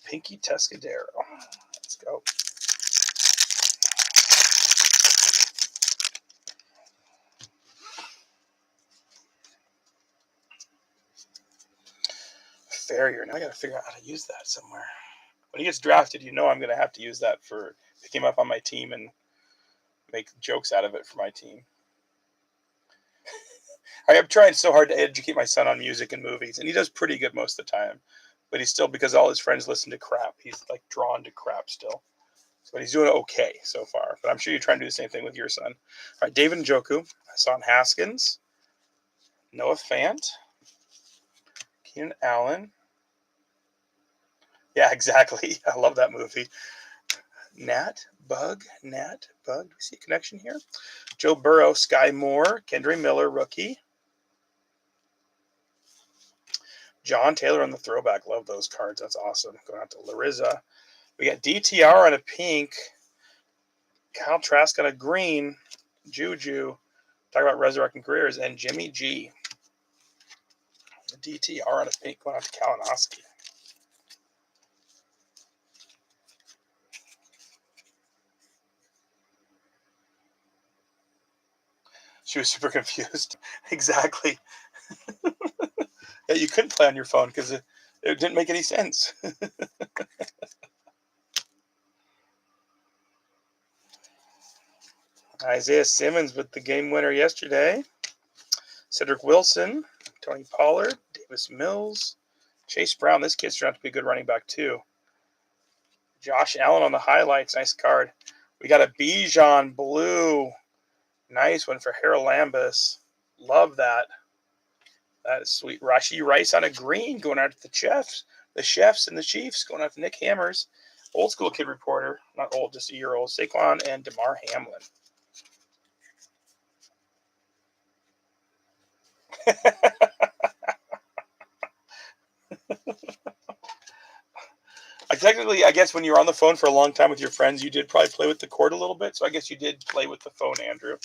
Pinky Tuscadero. Let's go. Farrier. Now I got to figure out how to use that somewhere. When he gets drafted, I'm going to have to use that for pick him up on my team and make jokes out of it for my team. I'm trying so hard to educate my son on music and movies, and he does pretty good most of the time. But he's still, because all his friends listen to crap, he's like drawn to crap still. But he's doing okay so far. But I'm sure you're trying to do the same thing with your son. All right, David Njoku, Hassan Haskins, Noah Fant, Keenan Allen. Yeah, exactly. I love that movie. Nat Bug. Do we see a connection here? Joe Burrow, Sky Moore, Kendre Miller, rookie. John Taylor on the throwback. Love those cards. That's awesome. Going out to Larissa. We got DTR on a pink. Kyle Trask on a green. Juju. Talk about resurrecting careers. And Jimmy G. DTR on a pink. Going out to Kalinowski. She was super confused. Exactly. Yeah, you couldn't play on your phone because it didn't make any sense. Isaiah Simmons with the game winner yesterday. Cedric Wilson, Tony Pollard, Davis Mills, Chase Brown. This kid's turned out to be a good running back too. Josh Allen on the highlights. Nice card. We got a Bijan blue. Nice one for Harold Lambus. Love that. That is sweet. Rashee Rice on a green going out to the Chefs. The Chefs and the Chiefs going out to Nick Hammers. Old school kid reporter. Not old, just a year old. Saquon and DeMar Hamlin. Technically, I guess when you're on the phone for a long time with your friends, you did probably play with the cord a little bit. So I guess you did play with the phone, Andrew.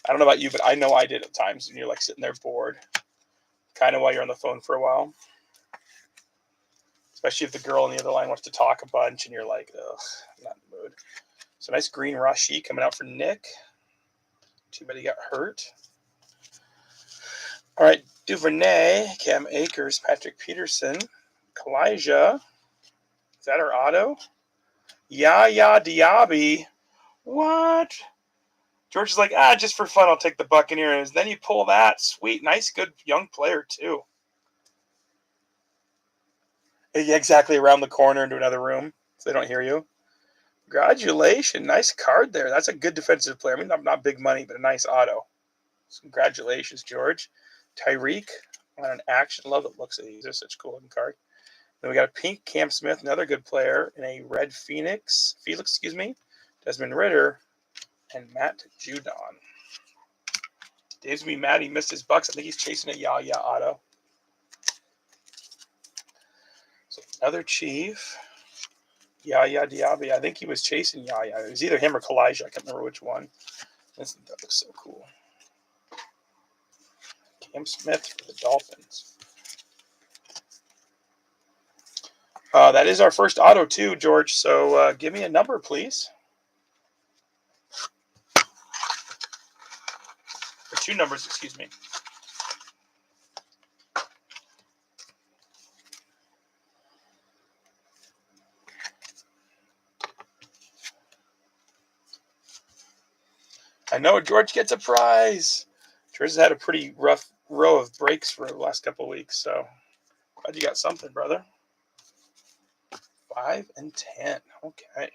I don't know about you, but I know I did at times. And you're like sitting there bored, kind of while you're on the phone for a while. Especially if the girl on the other line wants to talk a bunch and you're like, ugh, I'm not in the mood. So nice green Rashee coming out for Nick. Too bad he got hurt. All right, Duvernay, Cam Akers, Patrick Peterson, Kalijah. Is that our auto? Yaya Diaby. What? George is like, just for fun, I'll take the Buccaneers. Then you pull that. Sweet. Nice, good young player, too. Yeah, exactly. Around the corner into another room so they don't hear you. Congratulations. Nice card there. That's a good defensive player. I mean, not big money, but a nice auto. So congratulations, George. Tyreek on an action. Love the looks of these. They're such a cool looking card. Then we got a pink Cam Smith, another good player, and a red Felix, Desmond Ritter, and Matt Judon. Dave's gonna be mad he missed his bucks. I think he's chasing a Yaya auto. So another Chief. Yaya Diaby. I think he was chasing Yaya. It was either him or Kalijah. I can't remember which one. That looks so cool. Cam Smith for the Dolphins. That is our first auto too, George. So give me a number, please. 2 numbers, excuse me. I know George gets a prize. George has had a pretty rough row of breaks for the last couple of weeks, so glad you got something, brother. 5 and 10. Okay. I'm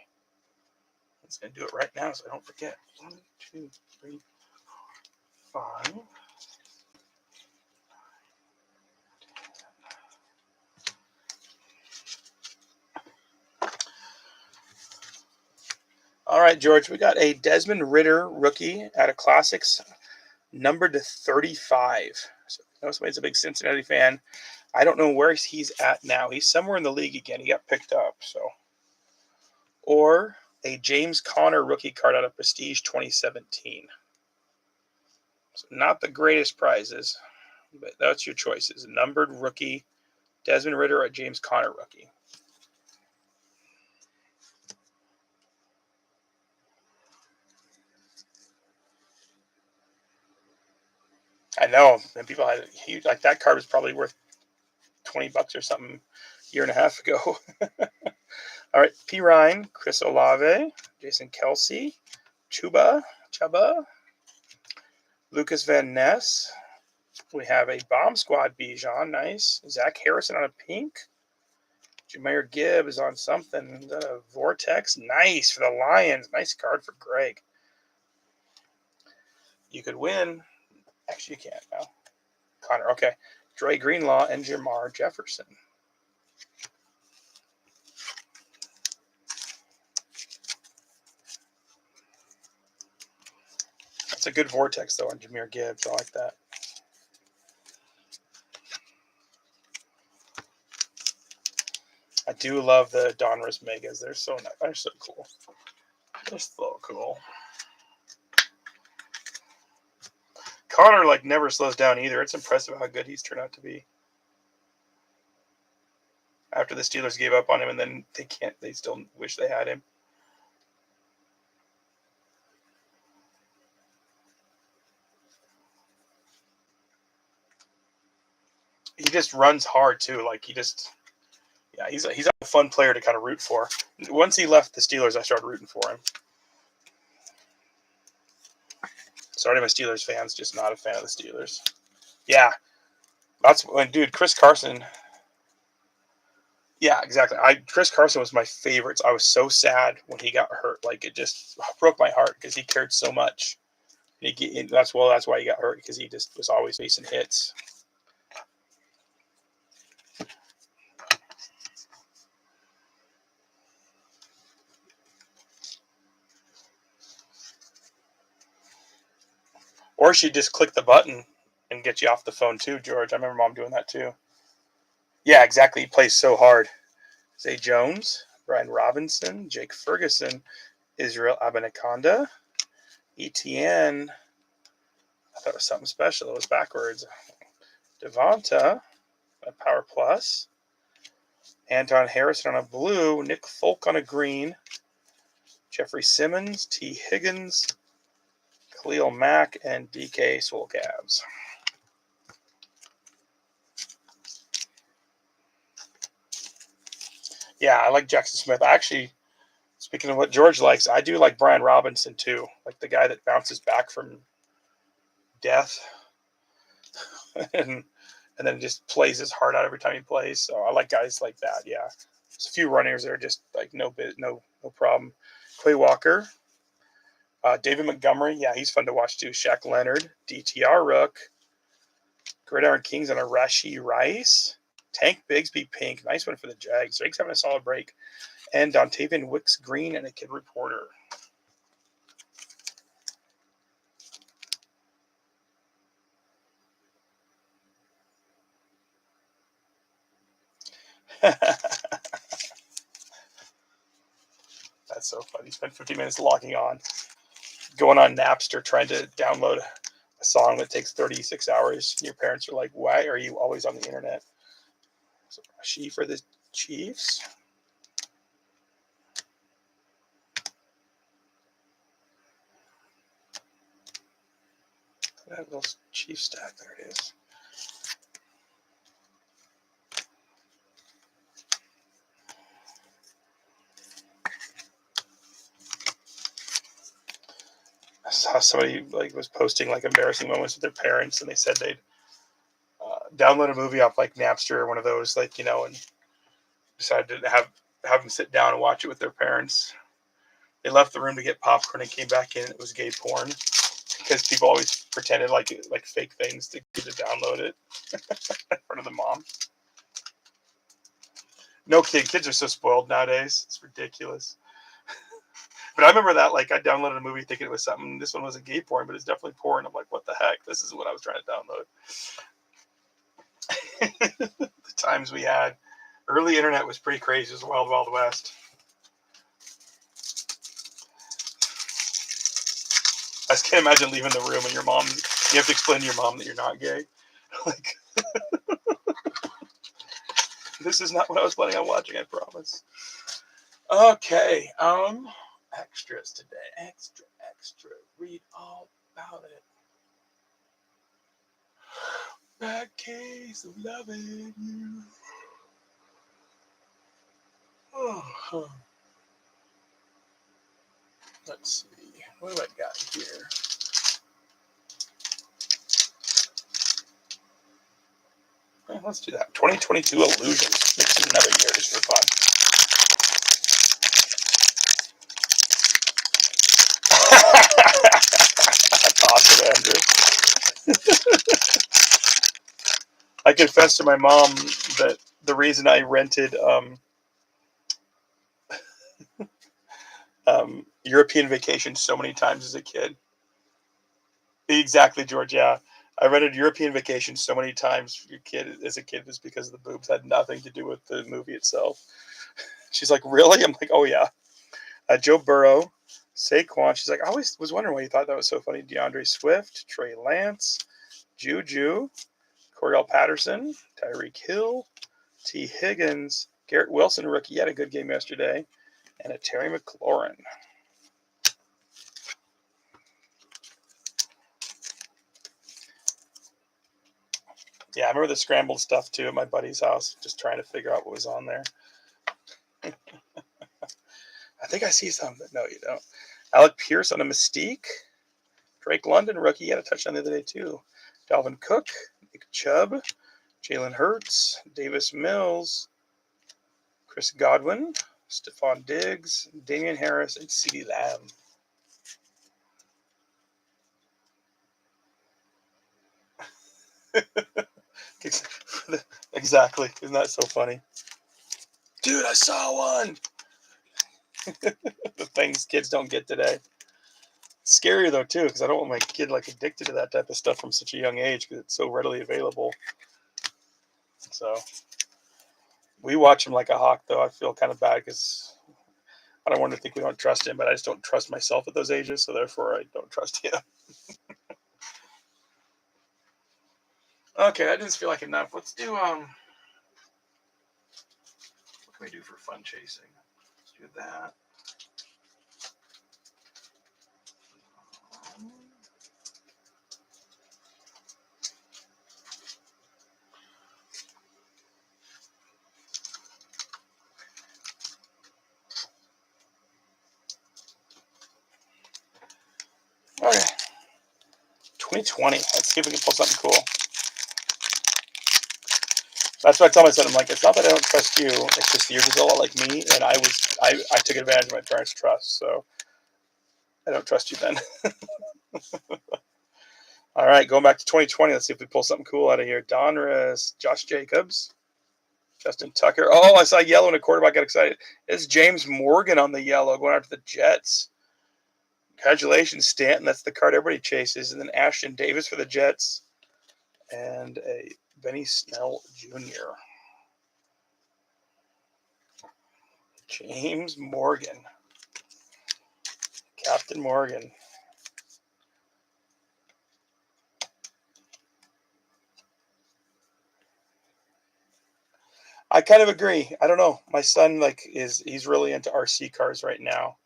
just going to do it right now so I don't forget. 1, 2, 3, 5. All right, George, we got a Desmond Ridder rookie out of Classics, numbered to 35. So I know somebody's a big Cincinnati fan. I don't know where he's at now. He's somewhere in the league again. He got picked up. So, or a James Conner rookie card out of Prestige 2017. So not the greatest prizes, but that's your choices. Numbered rookie, Desmond Ridder, or James Conner rookie. I know, and people had huge, like that card was probably worth $20 or something a year and a half ago. All right, P. Ryan, Chris Olave, Jason Kelsey, Chuba, Lucas Van Ness. We have a Bomb Squad Bijan, nice. Zach Harrison on a pink. Jameer Gibbs on something. Vortex, nice for the Lions. Nice card for Greg. You could win. Actually, you can't now. Connor, okay. Dre Greenlaw and Jamar Jefferson. That's a good Vortex, though, on Jameer Gibbs. I like that. I do love the Donruss Megas. They're so nice. They're so cool. They're so cool. Connor never slows down either. It's impressive how good he's turned out to be. After the Steelers gave up on him, and then they still wish they had him. He just runs hard too. He's a fun player to kind of root for. Once he left the Steelers, I started rooting for him. Sorry to my Steelers fans, just not a fan of the Steelers. Yeah, that's when, dude, Chris Carson. Yeah, exactly. Chris Carson was my favorite. I was so sad when he got hurt. It just broke my heart because he cared so much. That's why he got hurt, because he just was always facing hits. Or she'd just click the button and get you off the phone too, George. I remember Mom doing that too. Yeah, exactly. He plays so hard. Zay Jones, Brian Robinson, Jake Ferguson, Israel Abanaconda, ETN. I thought it was something special. It was backwards. Devonta, a Power Plus. Anton Harrison on a blue. Nick Folk on a green. Jeffrey Simmons, T. Higgins, Khalil Mack, and DK Swolcabs. Yeah, I like Jackson Smith. Actually, speaking of what George likes, I do like Brian Robinson too. Like the guy that bounces back from death and then just plays his heart out every time he plays. So I like guys like that. Yeah, there's a few runners that are just no problem. Quay Walker, David Montgomery. Yeah, he's fun to watch too. Shaq Leonard, DTR Rook, Gridiron Kings on a Rashee Rice, Tank Bigsby pink. Nice one for the Jags. Jags having a solid break. And Dontavian Wicks green and a Kid Reporter. That's so funny. You spent 50 minutes logging on, going on Napster, trying to download a song that takes 36 hours. Your parents are like, why are you always on the internet? So, she for the Chiefs. That little Chief stack. There it is. I saw somebody like was posting like embarrassing moments with their parents, and they said they'd download a movie off like Napster or one of those, like, you know, and decided to have them sit down and watch it with their parents. They left the room to get popcorn and came back in. And it was gay porn because people always pretended like fake things to download it in front of the mom. No kidding, kids are so spoiled nowadays. It's ridiculous. But I remember that, like, I downloaded a movie thinking it was something. This one wasn't gay porn, but it's definitely porn. I'm like, what the heck? This is what I was trying to download. The times we had. Early internet was pretty crazy. It was the wild, wild west. I just can't imagine leaving the room and your mom, you have to explain to your mom that you're not gay. Like, this is not what I was planning on watching, I promise. Okay, extras today. Extra. Read all about it. Bad case of loving you. Oh. Let's see. What do I got here? Well, let's do that. 2022 Illusions. Mix it another year just for fun. That's awesome, Andrew. I confessed to my mom that the reason I rented European Vacation so many times as a kid. Exactly, George. Yeah, I rented European Vacation so many times as a kid was because the boobs had nothing to do with the movie itself. She's like, really? I'm like, oh yeah. Joe Burrow, Saquon. She's like, I always was wondering why you thought that was so funny. DeAndre Swift, Trey Lance, Juju, Cordell Patterson, Tyreek Hill, T. Higgins, Garrett Wilson, rookie, had a good game yesterday, and a Terry McLaurin. Yeah, I remember the scrambled stuff too at my buddy's house, just trying to figure out what was on there. I think I see something. No, you don't. Alec Pierce on a Mystique. Drake London, rookie, had a touchdown the other day too. Dalvin Cook, Nick Chubb, Jalen Hurts, Davis Mills, Chris Godwin, Stephon Diggs, Damian Harris, and CeeDee Lamb. Exactly. Isn't that so funny? Dude, I saw one. The things kids don't get today. It's scary though too, because I don't want my kid like addicted to that type of stuff from such a young age because it's so readily available. So we watch him like a hawk, though. I feel kind of bad because I don't want to think we don't trust him, but I just don't trust myself at those ages, so therefore I don't trust him. Okay, that didn't feel like enough. Let's do what can we do for fun chasing? Let's do that. Okay. 2020. Let's see if we can pull something cool. That's what I tell my son. I'm like, it's not that I don't trust you. It's just you're just a lot like me, and I took advantage of my parents' trust, so I don't trust you then. All right, going back to 2020. Let's see if we pull something cool out of here. Donruss, Josh Jacobs, Justin Tucker. Oh, I saw yellow and a quarterback. Got excited. It's James Morgan on the yellow going after the Jets. Congratulations, Stanton. That's the card everybody chases. And then Ashton Davis for the Jets. And a Benny Snell Jr. James Morgan. Captain Morgan. I kind of agree. I don't know. My son he's really into RC cars right now.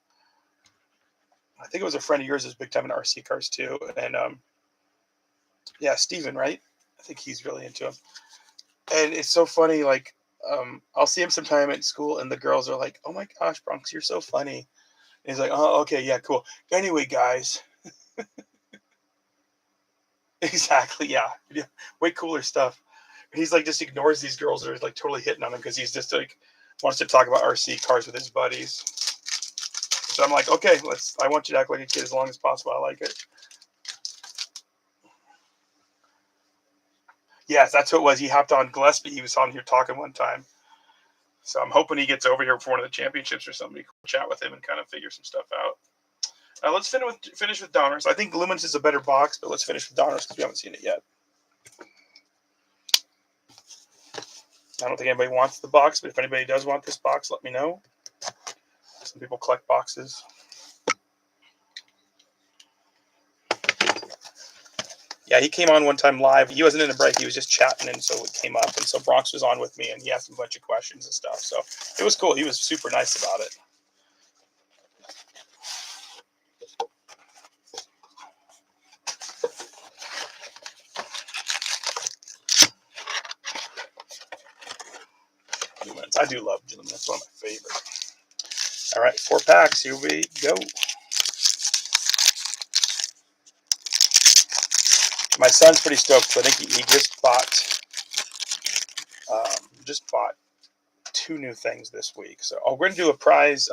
I think it was a friend of yours who's big time in RC cars too. And Yeah, Steven, right? I think he's really into him. And it's so funny, like, I'll see him sometime at school, and the girls are like, "Oh my gosh, Bronx, you're so funny." And he's like, "Oh, okay, yeah, cool. Anyway, guys." Exactly, yeah. Yeah. Way cooler stuff. And he's like, just ignores these girls that are like totally hitting on him because he's just like, wants to talk about RC cars with his buddies. So I'm like, okay, I want you to act like a kid as long as possible. I like it. Yes, that's what it was. He hopped on Gillespie. He was on here talking one time. So I'm hoping he gets over here for one of the championships or something. We can chat with him and kind of figure some stuff out. Let's finish with Donruss. I think Luminance is a better box, but let's finish with Donruss because we haven't seen it yet. I don't think anybody wants the box, but if anybody does want this box, let me know. Some people collect boxes. Yeah, he came on one time live. He wasn't in a break. He was just chatting, and so it came up. And so Bronx was on with me, and he asked him a bunch of questions and stuff. So it was cool. He was super nice about it. Luminance. I do love Luminance. One of my favorites. All right, 4 packs. Here we go. My son's pretty stoked. So I think he just bought 2 new things this week. So we're going to do a prize.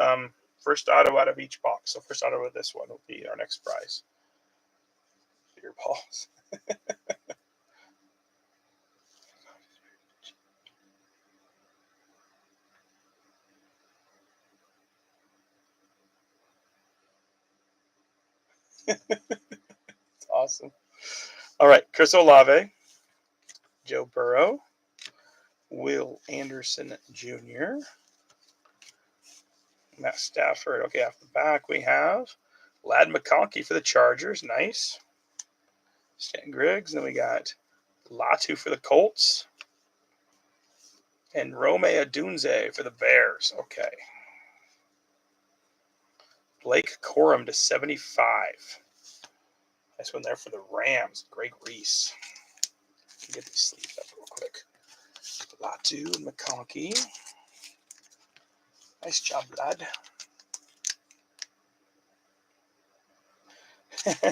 First auto out of each box. So first auto of this one will be our next prize. Beer balls. Awesome. All right, Chris Olave, Joe Burrow, Will Anderson Jr., Matt Stafford. Okay, off the back we have Ladd McConkey for the Chargers. Nice. Stan Griggs. Then we got Latu for the Colts. And Rome Odunze for the Bears. Okay. Blake Corum to 75. Nice one there for the Rams. Greg Reese. Get these sleeves up real quick. Latu and McConkey. Nice job, lad.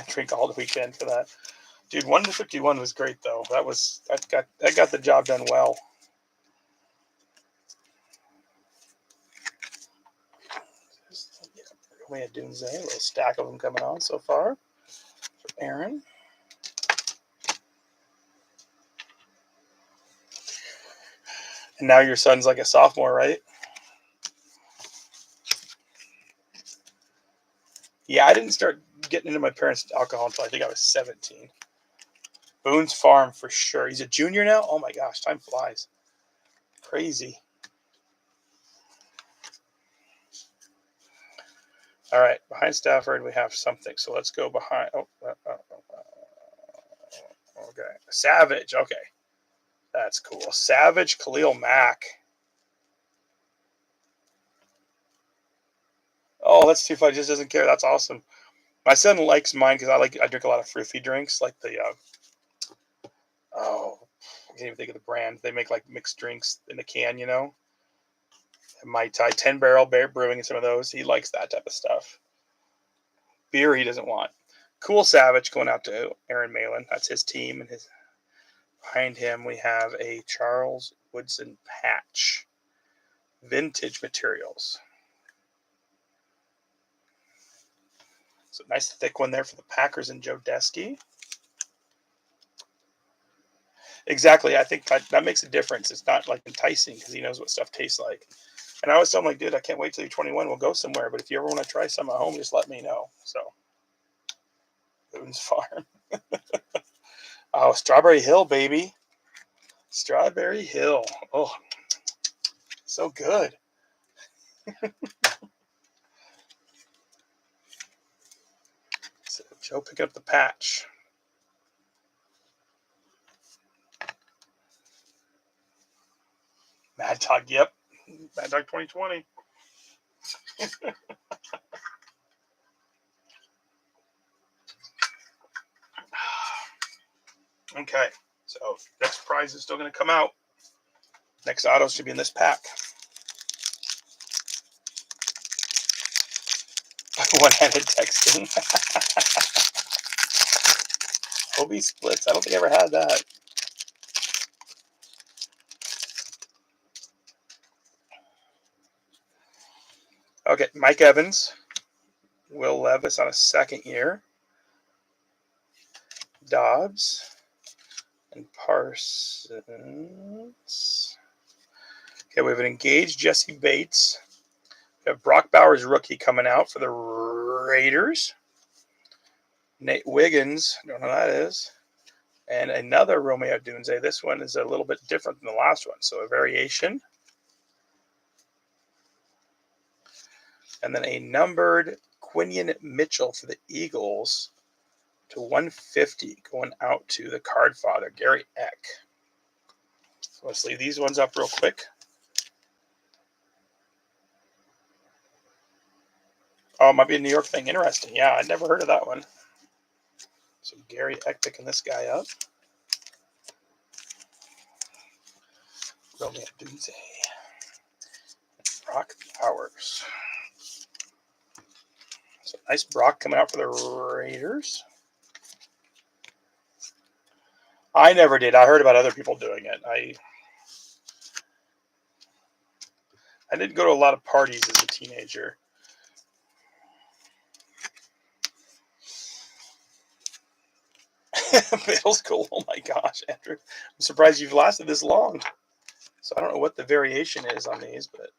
Drink all the weekend for that. Dude, 1-51 was great though. That got the job done well. We had Dunze, a little stack of them coming on so far. For Aaron. And now your son's like a sophomore, right? Yeah, I didn't start getting into my parents' alcohol until I think I was 17. Boone's Farm for sure. He's a junior now? Oh my gosh, time flies. Crazy. All right, behind Stafford, we have something. So let's go behind. Okay. Savage. Okay. That's cool. Savage Khalil Mack. Oh, that's too funny. Just doesn't care. That's awesome. My son likes mine because I drink a lot of fruity drinks, like the I can't even think of the brand. They make like mixed drinks in a can, you know. Mai Tai 10 Barrel Bear Brewing and some of those. He likes that type of stuff. Beer he doesn't want. Cool Savage going out to Aaron Malin. That's his team, and behind him we have a Charles Woodson patch. Vintage materials. So nice thick one there for the Packers and Joe Desky. Exactly. I think that makes a difference. It's not like enticing because he knows what stuff tastes like. And I always tell him, like, dude, I can't wait till you're 21. We'll go somewhere. But if you ever want to try some at home, just let me know. So, Boone's Farm. Oh, Strawberry Hill, baby. Strawberry Hill. Oh, so good. So Joe pick up the patch. Mad Dog, yep. Mad Dog 2020. Okay, so next prize is still going to come out. Next auto should be in this pack. One-handed texting. Hobie splits. I don't think I ever had that. Okay, Mike Evans. Will Levis on a second year. Dobbs. And Parsons. Okay, we have an engaged Jesse Bates. We have Brock Bowers rookie coming out for the Raiders. Nate Wiggins, don't know who that is. And another Romeo Dunze. This one is a little bit different than the last one, so a variation. And then a numbered Quinion Mitchell for the Eagles to 150, going out to the card father, Gary Eck. So let's leave these ones up real quick. Oh, it might be a New York thing. Interesting. Yeah, I'd never heard of that one. So Gary Eck picking this guy up. Romeo Dunze. Brock Bowers. So nice Brock coming out for the Raiders. I never did. I heard about other people doing it. I didn't go to a lot of parties as a teenager. Middle school. Oh my gosh, Andrew. I'm surprised you've lasted this long. So I don't know what the variation is on these, but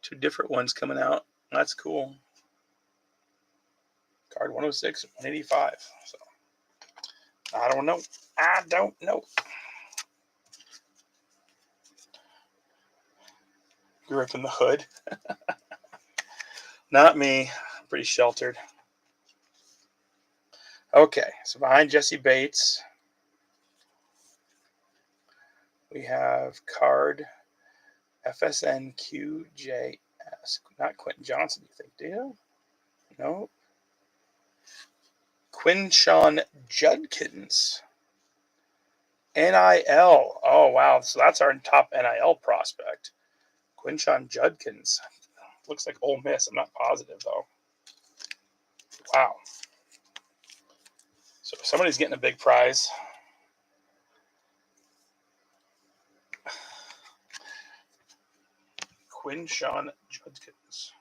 two different ones coming out. That's cool. Card 106, 185. So I don't know. Grew up in the hood. Not me. I'm pretty sheltered. Okay, so behind Jesse Bates, we have card FSNQJS. Not Quentin Johnson, you think, do you? No. Quinshawn Judkins. NIL. Oh, wow. So that's our top NIL prospect. Quinshawn Judkins. Looks like Ole Miss. I'm not positive, though. Wow. So somebody's getting a big prize. Quinshawn Judkins.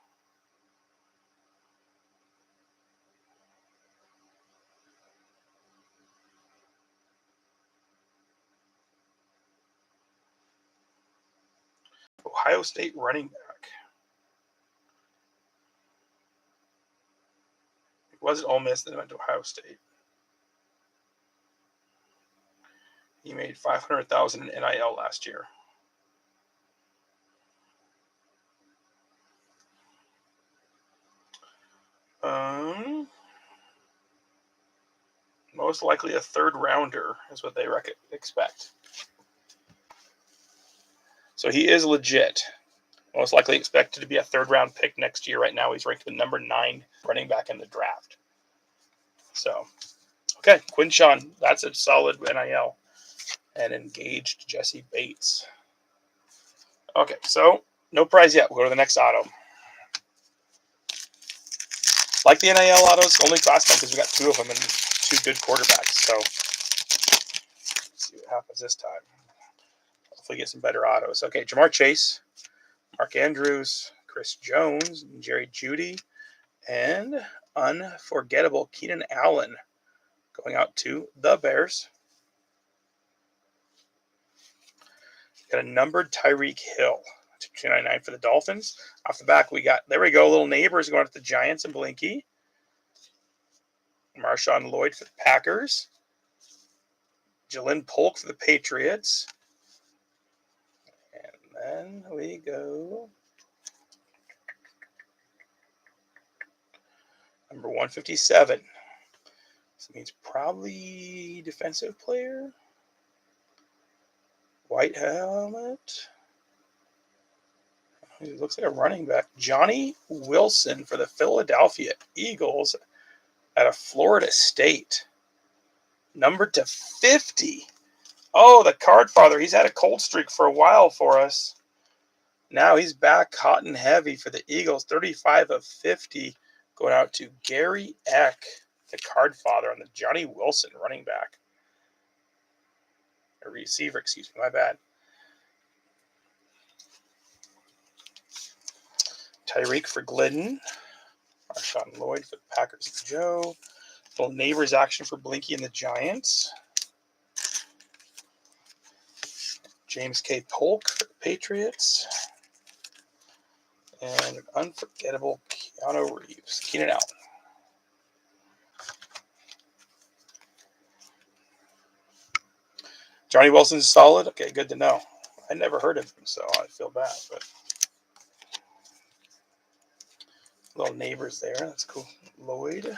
Ohio State running back. It wasn't Ole Miss, then it went to Ohio State. He made $500,000 in NIL last year. Most likely a third rounder is what they expect. So he is legit. Most likely expected to be a third round pick next year. Right now he's ranked the number 9 running back in the draft. So, okay, Quinshawn, that's a solid NIL. And engaged Jesse Bates. Okay, so no prize yet. We'll go to the next auto. Like the NIL autos, only last time because we got 2 of them and 2 good quarterbacks. So let's see what happens this time. Hopefully get some better autos. Okay, Jamar Chase, Mark Andrews, Chris Jones, Jerry Jeudy, and unforgettable Keenan Allen going out to the Bears. Got a numbered Tyreek Hill, 299 for the Dolphins. Off the back, we got, there we go, little neighbors going to the Giants and Blinky. Marshawn Lloyd for the Packers. Jalen Polk for the Patriots. And then we go number 157. This means probably defensive player. White helmet. He looks like a running back. Johnny Wilson for the Philadelphia Eagles out of Florida State. Numbered to 50. Oh, the card father. He's had a cold streak for a while for us. Now he's back hot and heavy for the Eagles. 35 of 50 going out to Gary Eck, the card father on the Johnny Wilson running back. A receiver, excuse me, my bad. Tyreek for Glidden. Marshawn Lloyd for the Packers and Joe. Little neighbors action for Blinky and the Giants. James K. Polk for the Patriots. And an unforgettable Keanu Reeves. Keenan Allen. Johnny Wilson's solid? Okay, good to know. I never heard of him, so I feel bad. But little neighbors there. That's cool. Lloyd.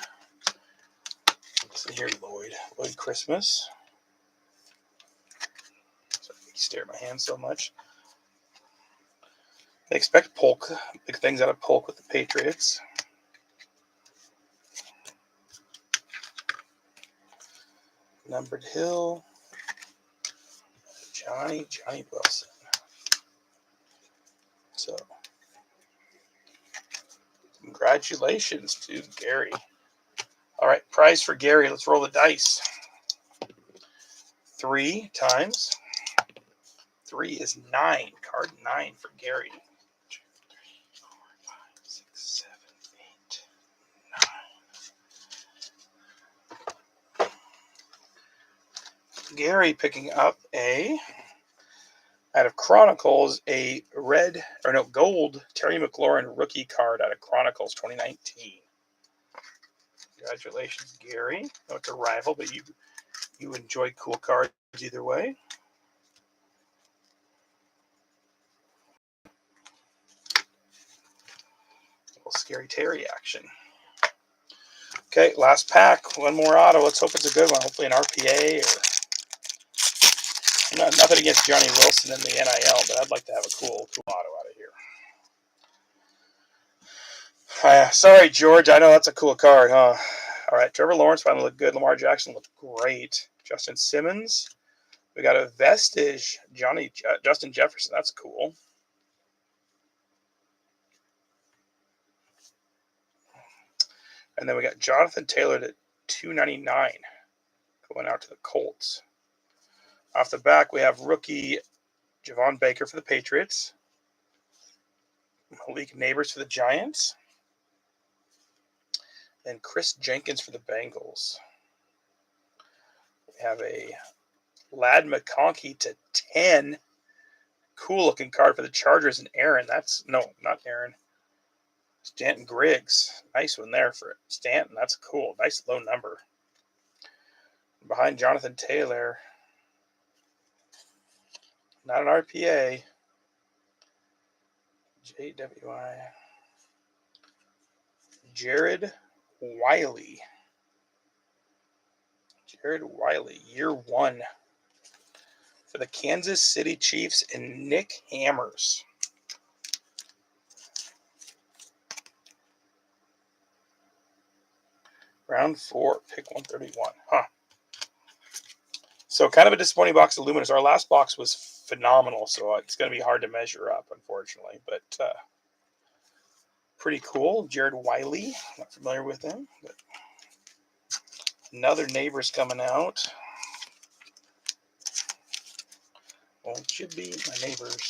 Listen here, Lloyd. Lloyd Christmas. Sorry, you stare at my hand so much. They expect Polk. Big things out of Polk with the Patriots. Numbered Hill. Johnny Wilson. So, congratulations to Gary. All right, prize for Gary. Let's roll the dice. 3 times. 3 is 9. Card 9 for Gary. 2, 3, 4, 5, 6, 7, 8, 9. Gary picking up out of Chronicles, a gold Terry McLaurin rookie card out of Chronicles 2019. Congratulations, Gary. No, it's a rival, but you enjoy cool cards either way. A little Scary Terry action. Okay, last pack. One more auto. Let's hope it's a good one. Hopefully an RPA or nothing against Johnny Wilson in the NIL, but I'd like to have a cool auto out of here. Sorry, George. I know that's a cool card, huh? All right, Trevor Lawrence finally looked good. Lamar Jackson looked great. Justin Simmons. We got a vestige. Justin Jefferson. That's cool. And then we got Jonathan Taylor at $2.99 going out to the Colts. Off the back, we have rookie Javon Baker for the Patriots. Malik Neighbors for the Giants. And Chris Jenkins for the Bengals. We have a Lad McConkey to 10. Cool looking card for the Chargers and Aaron. Not Aaron. Stanton Griggs. Nice one there for Stanton. That's cool. Nice low number. Behind Jonathan Taylor. Not an RPA. JWI. Jared Wiley. Year 1 for the Kansas City Chiefs and Nick Hammers. Round 4, pick 131. Huh. So kind of a disappointing box of Luminance. Our last box was phenomenal, so it's going to be hard to measure up, unfortunately. But pretty cool. Jared Wiley. Not familiar with him. But another Neighbors coming out. Won't you be my neighbors?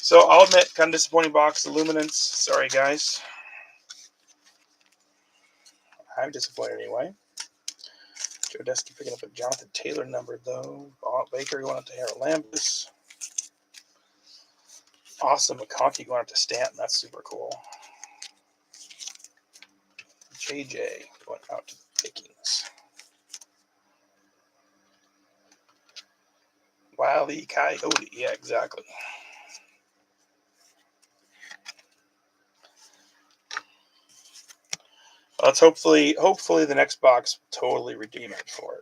So I'll admit, kind of disappointing box of Luminance. Sorry, guys. I'm disappointed anyway. Joe Desky picking up a Jonathan Taylor number, though. Bob Baker going up to Harold Lambus. Awesome McConkey going up to Stanton. That's super cool. JJ going out to the Vikings. Wiley Coyote. Yeah, exactly. Let's hopefully the next box totally redeem it for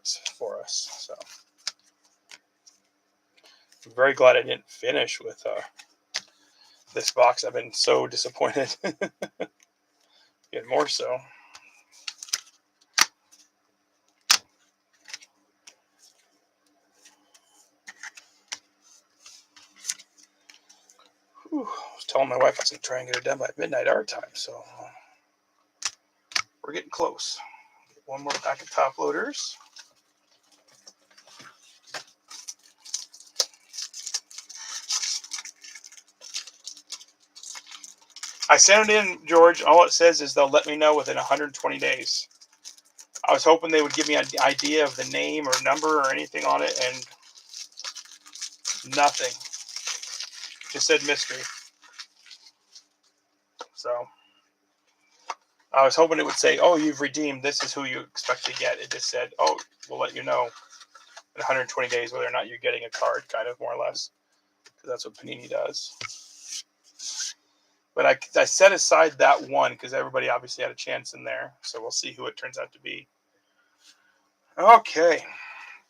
us. So I'm very glad I didn't finish with this box. I've been so disappointed. Even more so. Whew, I was telling my wife I was going to try and get her done by midnight our time, so we're getting close. Get one more pack of top loaders. I sent it in, George. All it says is they'll let me know within 120 days. I was hoping they would give me an idea of the name or number or anything on it, and nothing. Just said mystery. So I was hoping it would say, oh, you've redeemed. This is who you expect to get. It just said, oh, we'll let you know in 120 days whether or not you're getting a card, kind of, more or less. Because that's what Panini does. But I set aside that one because everybody obviously had a chance in there. So we'll see who it turns out to be. Okay.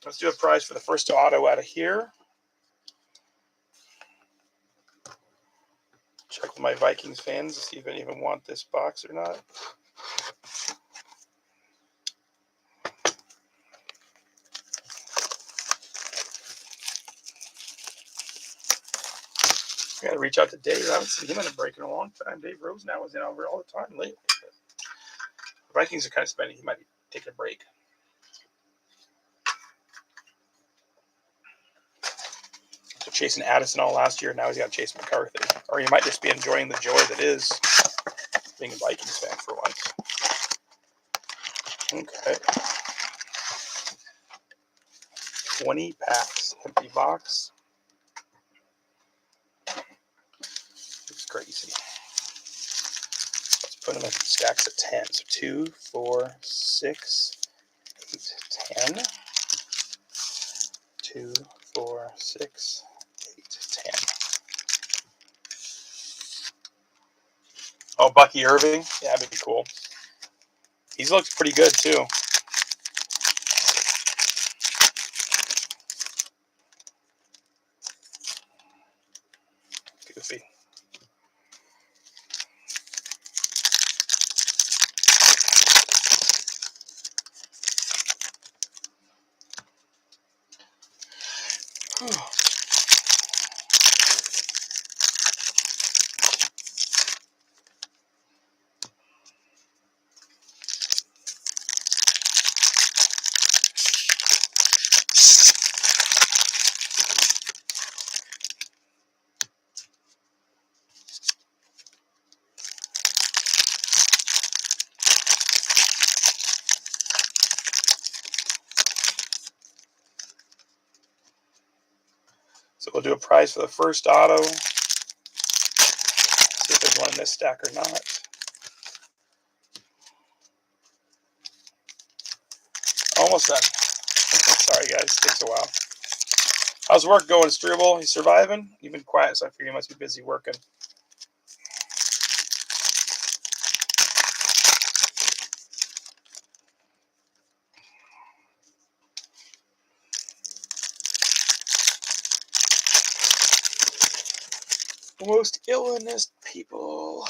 Let's do a prize for the first auto out of here. Check with my Vikings fans to see if any of them want this box or not. I gotta reach out to Dave. I haven't seen him in a break in a long time. Dave Rosenau was in over all the time lately. The Vikings are kind of spending. He might be taking a break. So chasing Addison all last year. Now he's got to chase McCarthy. Or he might just be enjoying the joy that is being a Vikings fan for once. Okay. 20 packs. Empty box. It's crazy. Let's put them in stacks of 10. So 2, 4, 6, 8, 10. 2, 4, 6, 8, 10. Oh, Bucky Irving? Yeah, that'd be cool. He looks pretty good, too. Goofy. Whew. So we'll do a prize for the first auto. See if there's one in this stack or not. Almost done. Sorry, guys. It takes a while. How's work going, Struble? You surviving? You've been quiet, so I figure you must be busy working. Most illest people.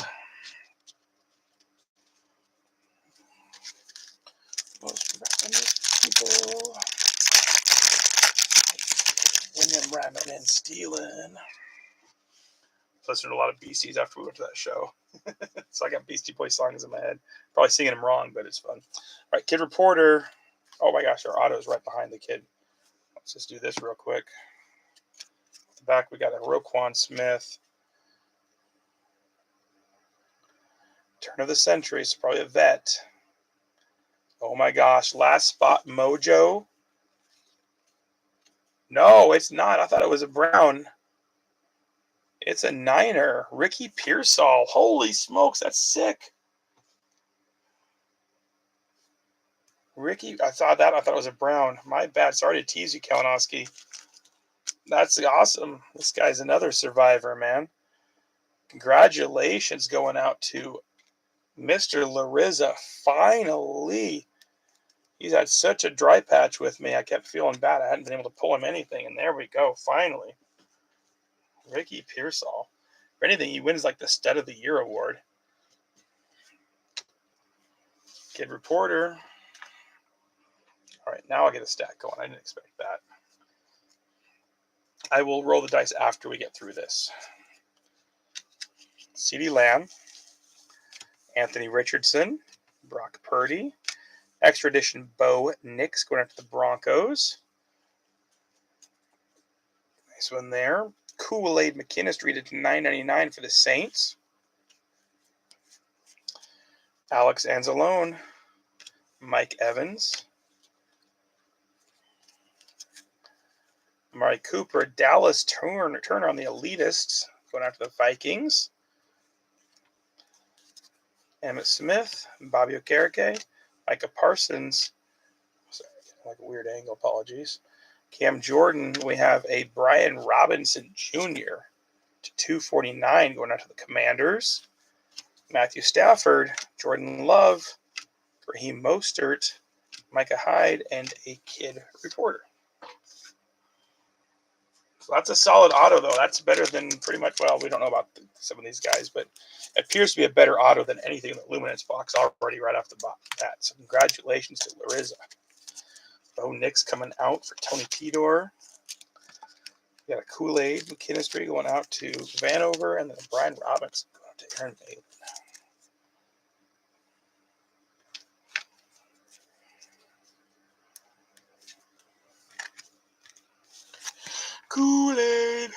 Most illest people. When them ramming and stealing. Listened to a lot of Beasties after we went to that show. So I got Beastie Boys songs in my head. Probably singing them wrong, but it's fun. All right, Kid Reporter. Oh my gosh, our auto's right behind the kid. Let's just do this real quick. At the back, we got a Roquan Smith. Turn of the century, so probably a vet. Oh my gosh, last spot Mojo. No, it's not. I thought it was a brown. It's a Niner. Ricky Pearsall. Holy smokes, that's sick. Ricky, I thought it was a brown. My bad. Sorry to tease you, Kalinowski. That's awesome. This guy's another survivor, man. Congratulations going out to Mr. Larissa. Finally. He's had such a dry patch with me. I kept feeling bad. I hadn't been able to pull him anything. And there we go. Finally. Ricky Pearsall. For anything, he wins like the Stud of the Year award. Kid Reporter. All right, now I'll get a stack going. I didn't expect that. I will roll the dice after we get through this. CeeDee Lamb, Anthony Richardson, Brock Purdy, extra edition Bo Nix going out to the Broncos. Nice one there. Kool-Aid McInnes rated to $9.99 for the Saints. Alex Anzalone, Mike Evans, Amari Cooper, Dallas Turner on the Elitists going out to the Vikings. Emmitt Smith, Bobby Okereke, Micah Parsons. Sorry, like a weird angle, apologies. Cam Jordan, we have a Brian Robinson Jr. to $249 going out to the Commanders. Matthew Stafford, Jordan Love, Raheem Mostert, Micah Hyde, and a Kid Reporter. So that's a solid auto, though. That's better than pretty much, well, we don't know about some of these guys, but it appears to be a better auto than anything in the Luminance box already right off the bat. So congratulations to Larissa. Bo Nix coming out for Tony Tidor. We got a Kool-Aid McKinstry going out to Vanover, and then Brian Robinson going out to Aaron Malin. Kool-Aid.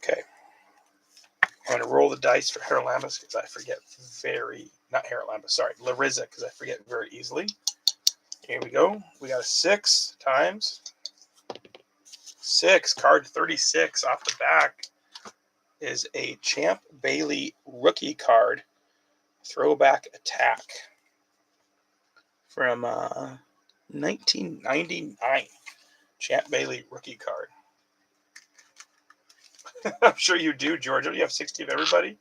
Okay. I'm going to roll the dice for Harold Lambus because I forget Larissa, because I forget very easily. Here we go. We got a 6 times. 6, card 36 off the back is a Champ Bailey rookie card. Throwback attack from 1999. Champ Bailey rookie card. I'm sure you do, George. Don't you have 60 of everybody?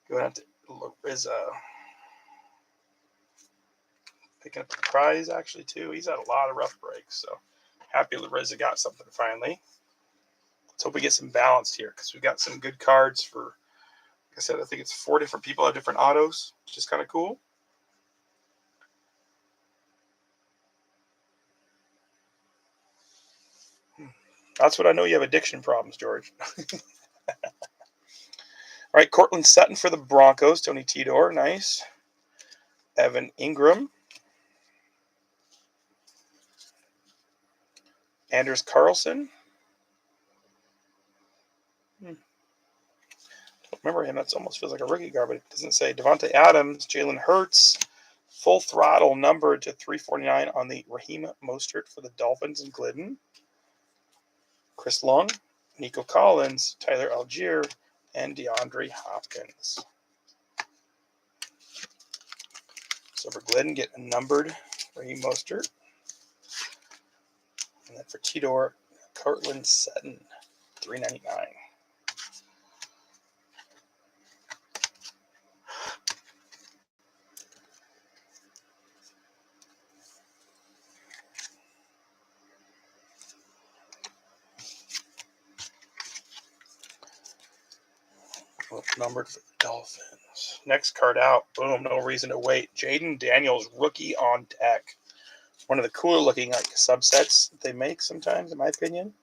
Going out to Larissa. Picking up the prize, actually, too. He's had a lot of rough breaks, so happy Larissa got something finally. Let's hope we get some balanced here, because we've got some good cards for, like I said, I think it's 4 different people have different autos, which is kind of cool. That's what I know you have addiction problems, George. All right, Cortland Sutton for the Broncos. Tony Tidor, nice. Evan Ingram. Anders Carlson. Don't remember him. That almost feels like a rookie card, but it doesn't say. Devontae Adams, Jalen Hurts. Full throttle numbered to 349 on the Raheem Mostert for the Dolphins and Glidden. Chris Long, Nico Collins, Tyler Algier, and DeAndre Hopkins. So for Glidden, get a numbered Raheem Mostert. And then for Tidor, Cortland Sutton, $3.99. Numbered for the Dolphins. Next card out. Boom. No reason to wait. Jaden Daniels, rookie on deck. One of the cooler looking like subsets that they make sometimes, in my opinion.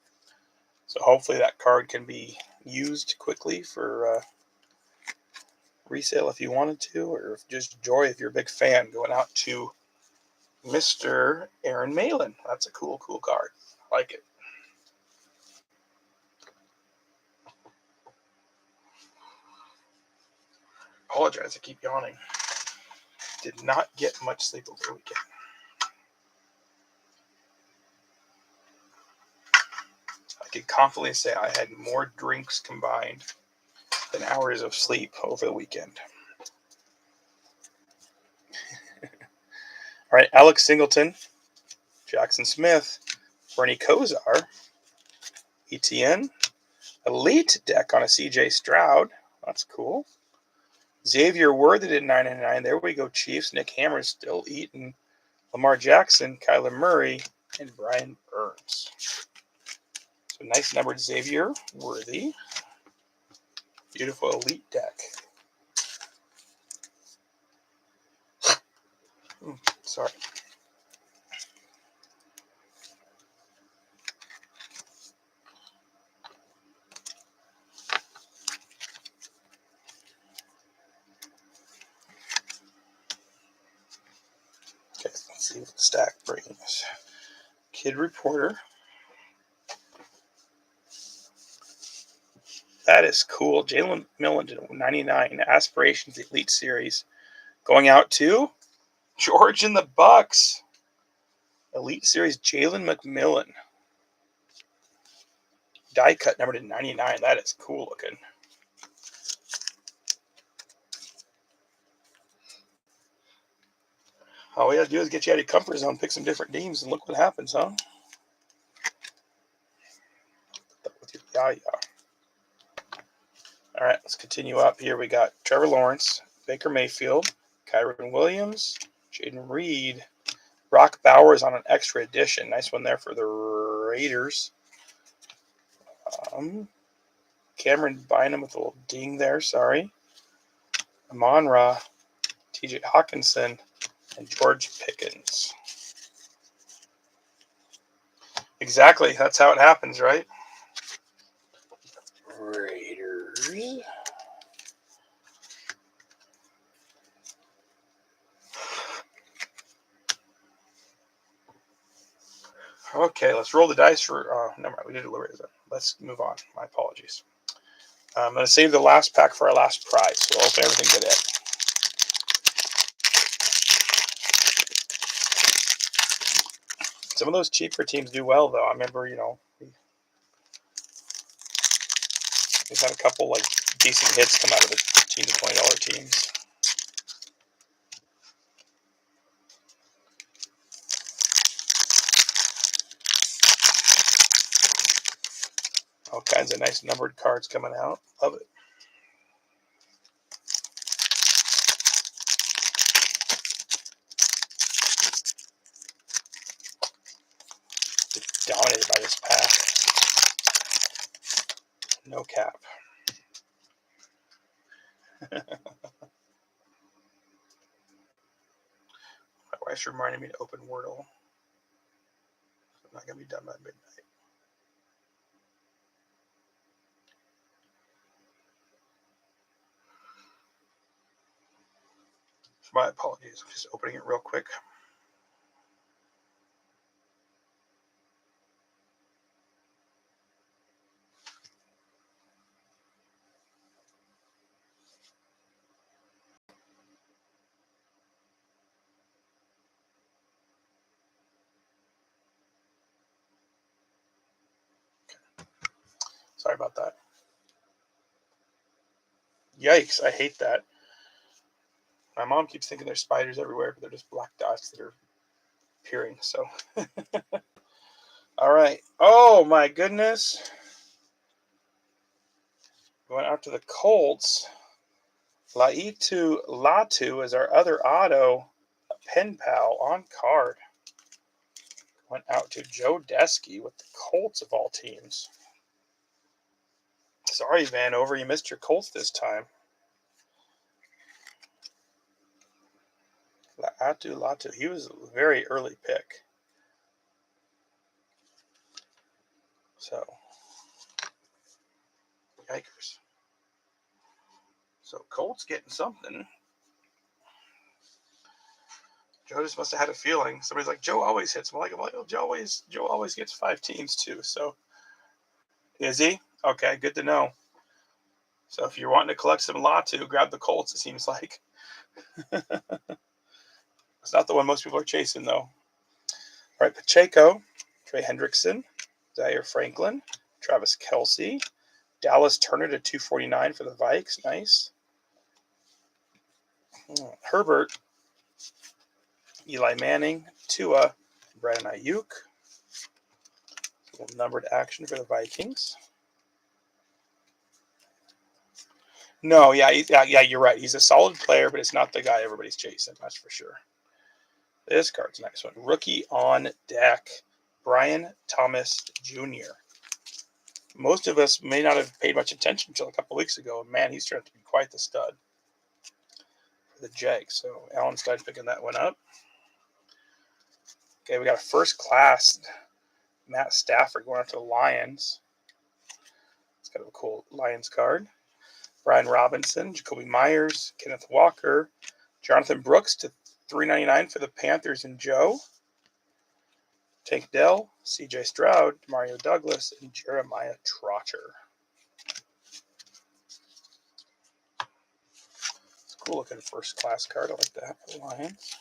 So hopefully that card can be used quickly for resale if you wanted to, or just joy if you're a big fan. Going out to Mr. Aaron Malin. That's a cool card. I like it. Apologize, I keep yawning. Did not get much sleep over the weekend. I can confidently say I had more drinks combined than hours of sleep over the weekend. All right, Alex Singleton, Jackson Smith, Bernie Kosar, ETN, Elite deck on a CJ Stroud. That's cool. Xavier Worthy did $9.99. There we go, Chiefs. Nick Hammer's still eating. Lamar Jackson, Kyler Murray, and Brian Burns. So nice numbered Xavier Worthy. Beautiful elite deck. Sorry. Okay, let's see what the stack brings. Kid Reporter. That is cool. Jalen McMillan, 99. Aspirations Elite Series. Going out to George and the Bucks. Elite Series, Jalen McMillan. Die cut number to 99. That is cool looking. All we have to do is get you out of your comfort zone, pick some different teams, and look what happens, huh? With your yeah. All right, let's continue up here. We got Trevor Lawrence, Baker Mayfield, Kyron Williams, Jaden Reed, Brock Bowers on an extra edition. Nice one there for the Raiders. Cameron Bynum with a little ding there, sorry. Amon-Ra, TJ Hawkinson, and George Pickens. Exactly, that's how it happens, right? Raiders. Okay, let's roll the dice for. Never mind, we did deliver it. Let's move on. My apologies. I'm going to save the last pack for our last prize, so I'll open everything today. Some of those cheaper teams do well, though. I remember, we've had a couple like decent hits come out of the $15 to $20 teams. All kinds of nice numbered cards coming out. Love it. Dominated by this pack. No cap. My wife's reminding me to open Wordle. I'm not going to be done by midnight. My apologies. I'm just opening it real quick. Sorry about that. Yikes, I hate that. My mom keeps thinking there's spiders everywhere, but they're just black dots that are appearing. So, all right. Oh my goodness. Going out to the Colts. Laitu Latu is our other auto. A pen pal on card. Went out to Joe Desky with the Colts of all teams. Sorry, Vanover, you missed your Colts this time. Latu. He was a very early pick. So, yikers. So, Colts getting something. Joe just must have had a feeling. Somebody's like, Joe always hits. I'm like, oh, Joe always gets 5 teams too. So, is he? Okay, good to know. So, if you're wanting to collect some Latu, grab the Colts, it seems like. It's not the one most people are chasing, though. All right, Pacheco, Trey Hendrickson, Zaire Franklin, Travis Kelce, Dallas Turner to 249 for the Vikes. Nice. Herbert, Eli Manning, Tua, Brandon Ayuk. A little numbered action for the Vikings. No, yeah, you're right. He's a solid player, but it's not the guy everybody's chasing. That's for sure. This card's a nice one. Rookie on deck, Brian Thomas Jr. Most of us may not have paid much attention until a couple weeks ago. And man, he's turned to be quite the stud for the Jags. So Alan started picking that one up. Okay, we got a first class Matt Stafford going out to the Lions. It's kind of a cool Lions card. Brian Robinson, Jacoby Myers, Kenneth Walker, Jonathan Brooks to $3.99 for the Panthers and Joe. Tank Dell, C.J. Stroud, Mario Douglas, and Jeremiah Trotter. It's a cool looking first class card. I like that for the Lions.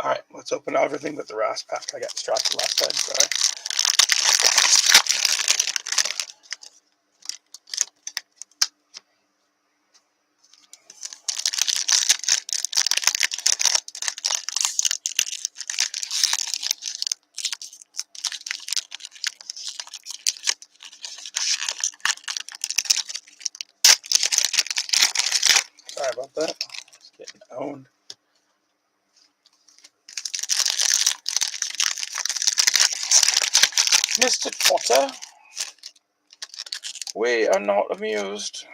All right, let's open everything but the Ras pack. I got distracted last time, sorry. Sorry about that. It's getting owned. Mr. Trotter, we are not amused.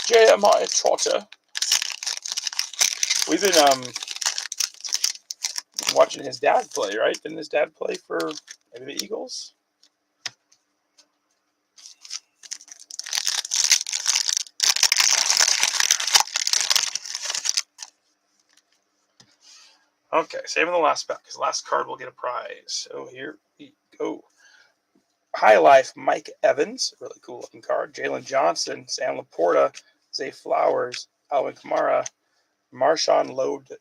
Jeremiah Trotter. We've been watching his dad play, right? Didn't his dad play for maybe the Eagles? Okay, saving the last pack because the last card will get a prize. So here we go. High Life, Mike Evans, really cool looking card. Jalen Johnson, Sam Laporta, Zay Flowers, Alvin Kamara, Marshawn Lloyd to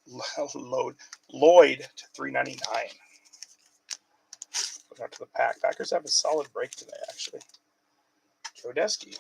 $3.99. Going out to the pack. Packers have a solid break today, actually. Joe Desky.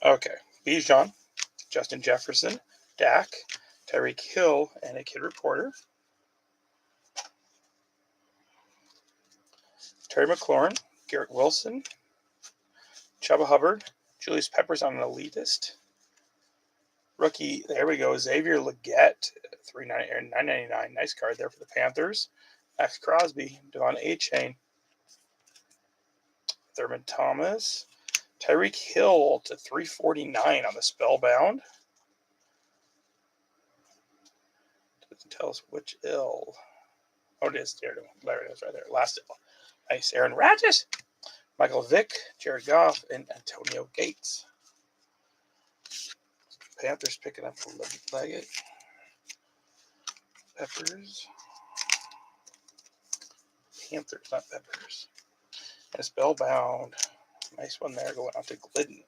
Okay, Bijan, Justin Jefferson, Dak, Tyreek Hill, and a Kid Reporter. Terry McLaurin, Garrett Wilson, Chuba Hubbard, Julius Peppers on an Elitist. Rookie, there we go, Xavier Legette, $9.99. Nice card there for the Panthers. Max Crosby, Devon Achane, Thurman Thomas, Tyreek Hill to $3.49 on the Spellbound. Doesn't tell us which ill. Oh, it is. There it is right there. Last ill. Nice. Aaron Rodgers, Michael Vick, Jared Goff, and Antonio Gates. Panthers picking up Leggett. Peppers. Panthers, not Peppers. And Spellbound. Nice one there going out to Glidden.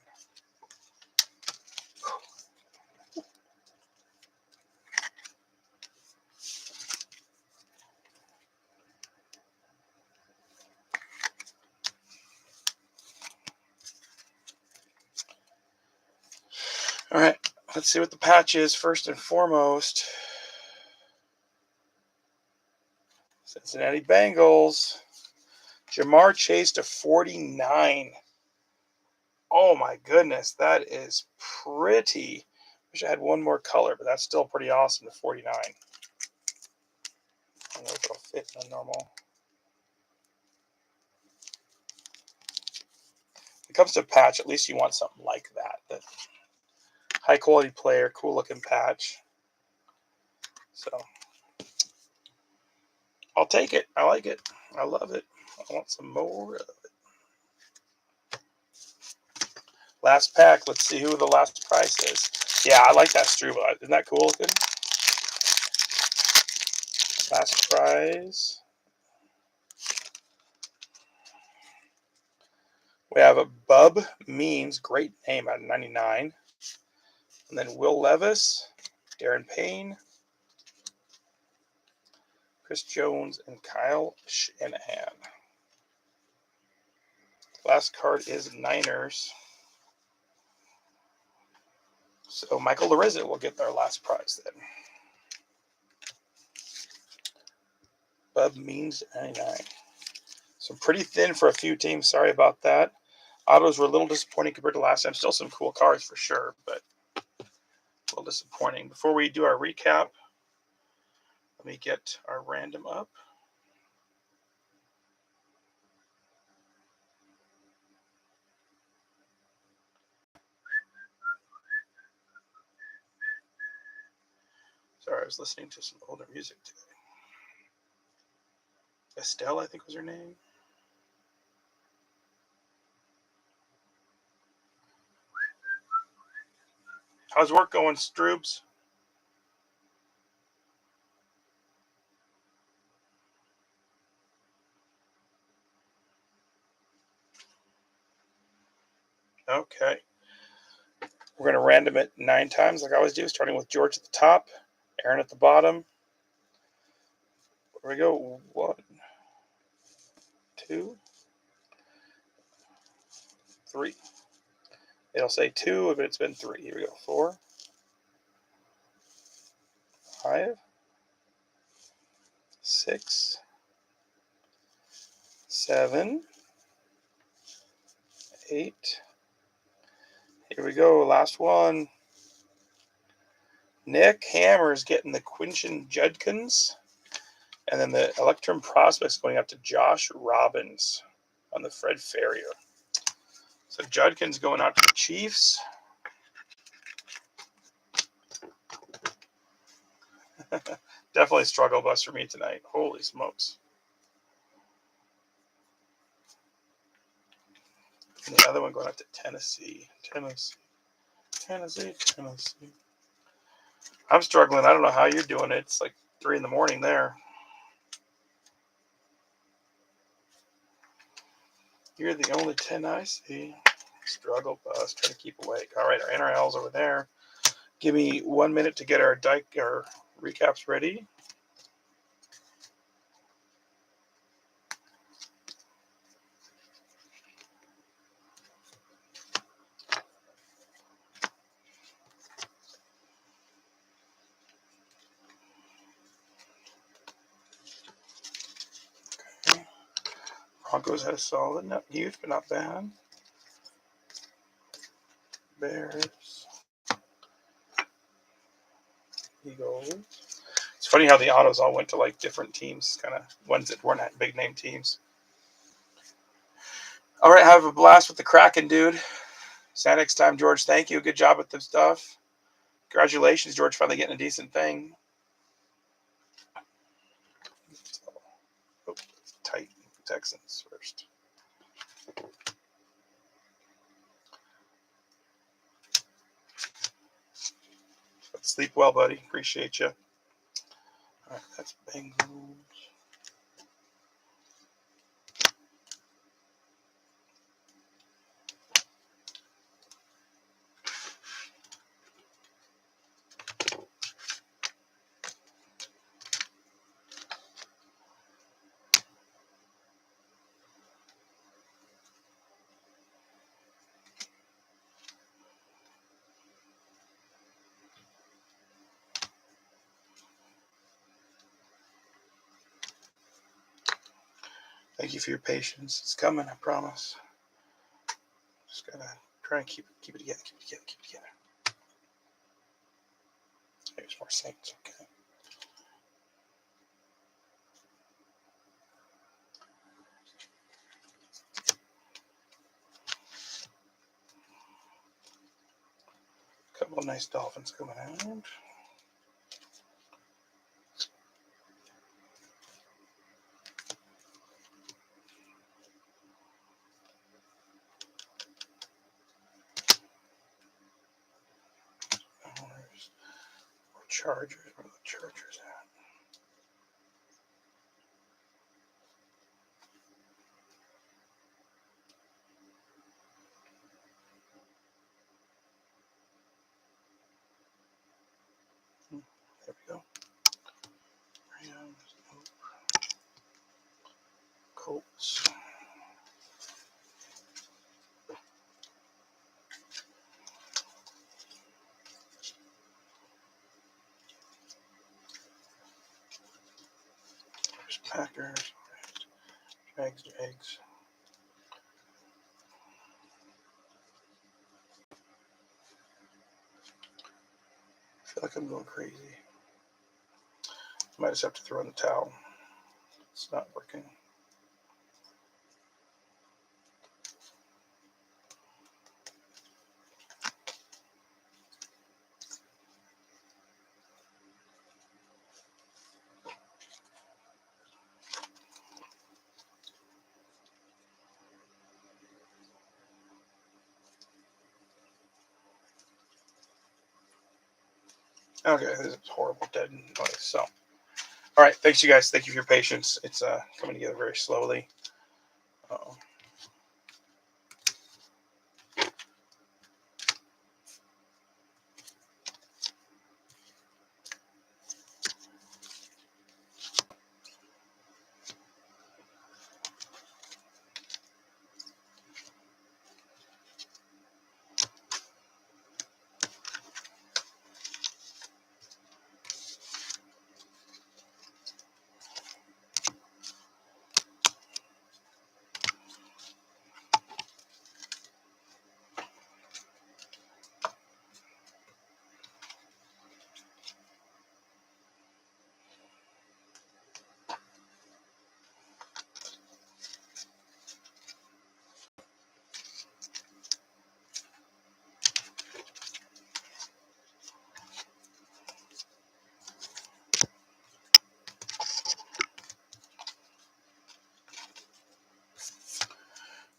All right, let's see what the patch is first and foremost. Cincinnati Bengals. Jamar Chase to 49. Oh my goodness, that is pretty. Wish I had one more color, but that's still pretty awesome to 49. I don't know if it'll fit in a normal. When it comes to patch, at least you want something like that. That high quality player, cool looking patch. So I'll take it. I like it. I love it. I want some more of it. Last pack. Let's see who the last price is. Yeah, I like that Struble. Isn't that cool looking? Last prize. We have a Bub Means, great name, out of 99. And then Will Levis, Darren Payne, Chris Jones, and Kyle Shanahan. Last card is Niners. So Michael Larissa will get their last prize then. Bub Means 99. So pretty thin for a few teams. Sorry about that. Autos were a little disappointing compared to last time. Still some cool cards for sure, but a little disappointing. Before we do our recap, let me get our random up. Sorry, I was listening to some older music today. Estelle, I think was her name. How's work going, Stroobs? Okay. We're going to random it 9 times like I always do, starting with George at the top, Aaron at the bottom. Here we go. 1, 2, 3. It'll say 2 if it's been 3. Here we go. 4, 5, 6, 7, 8. Here we go. Last one. Nick Hammer's getting the Quinton Judkins. And then the Electrum Prospects going up to Josh Robbins on the Fred Ferrier. So Judkins going out to the Chiefs. Definitely a struggle bus for me tonight. Holy smokes. And the other one going up to Tennessee. Tennessee. I'm struggling. I don't know how you're doing it. It's like 3 in the morning there. You're the only 10 I see. Struggle bus. Trying to keep awake. All right, our NRL's over there. Give me 1 minute to get our recaps ready. Okay. Broncos had a solid, not huge, but not bad. Bears. Eagles. It's funny how the autos all went to like different teams, kind of ones that weren't big name teams. All right, have a blast with the Kraken, dude. See you next time, George. Thank you. Good job with the stuff. Congratulations, George, finally getting a decent thing. Oh, tight Texans first. But sleep well, buddy. Appreciate you. All right, that's Bengals. Thank you for your patience. It's coming, I promise. Just gotta try and keep it together. There's more Saints. Okay. Couple of nice Dolphins coming out. Chargers. Where are the Chargers at? Colts. There's Packers. Jags. I feel like I'm going crazy. Might just have to throw in the towel. It's not working. Okay, this is horrible dead noise. So, all right, thanks you guys. Thank you for your patience. It's coming together very slowly. Uh-oh.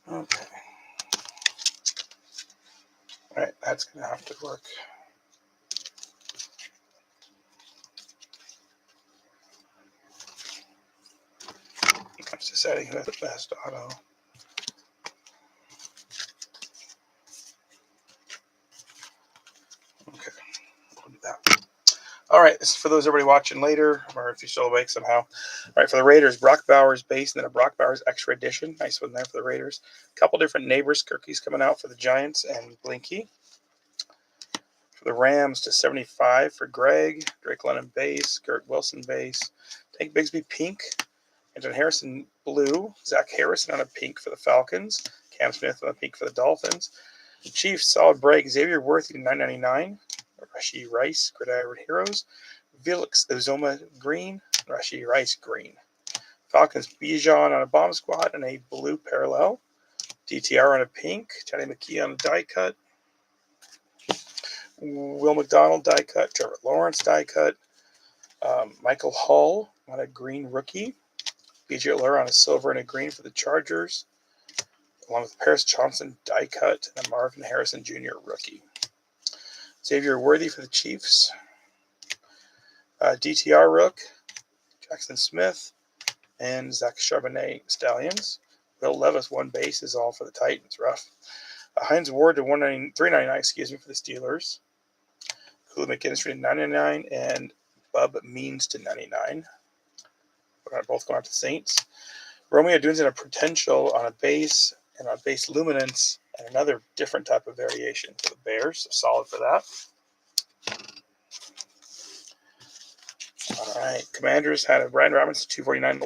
Okay. All right, that's going to have to work. I'm just deciding who has the best auto. Okay, we'll do that. All right, this is for those everybody watching later, or if you're still awake somehow. All right, for the Raiders, Brock Bowers base, and then a Brock Bowers extra edition. Nice one there for the Raiders. A couple different neighbors cookies coming out for the Giants and Blinky. For the Rams to 75 for Greg, Drake London base, Garrett Wilson base, Tank Bigsby pink, Anton Harrison blue, Zach Harrison on a pink for the Falcons, Cam Smith on a pink for the Dolphins. Chiefs solid break, Xavier Worthy to 999, Rashee Rice, Gridiron Heroes, Felix Uzoma green, Rashee Rice green. Falcons Bijan on a bomb squad and a blue parallel, DTR on a pink, Teddy McKee on a die cut, Will McDonald die cut, Trevor Lawrence die cut, Michael Hall on a green rookie, BJ Lure on a silver and a green for the Chargers, along with Paris Johnson die cut and a Marvin Harrison Jr. rookie. Xavier Worthy for the Chiefs, DTR rook, Jackson Smith, and Zach Charbonnet Stallions. Will Levis one base is all for the Titans. Rough. Hines Ward to 399, excuse me, for the Steelers. Kula McKinstry to 99 and Bub Means to 99. We're both going out to Saints. Romeo Dunze and a potential on a base and on base luminance and another different type of variation for the Bears. So solid for that. All right. Commanders had a Brian Robinson 249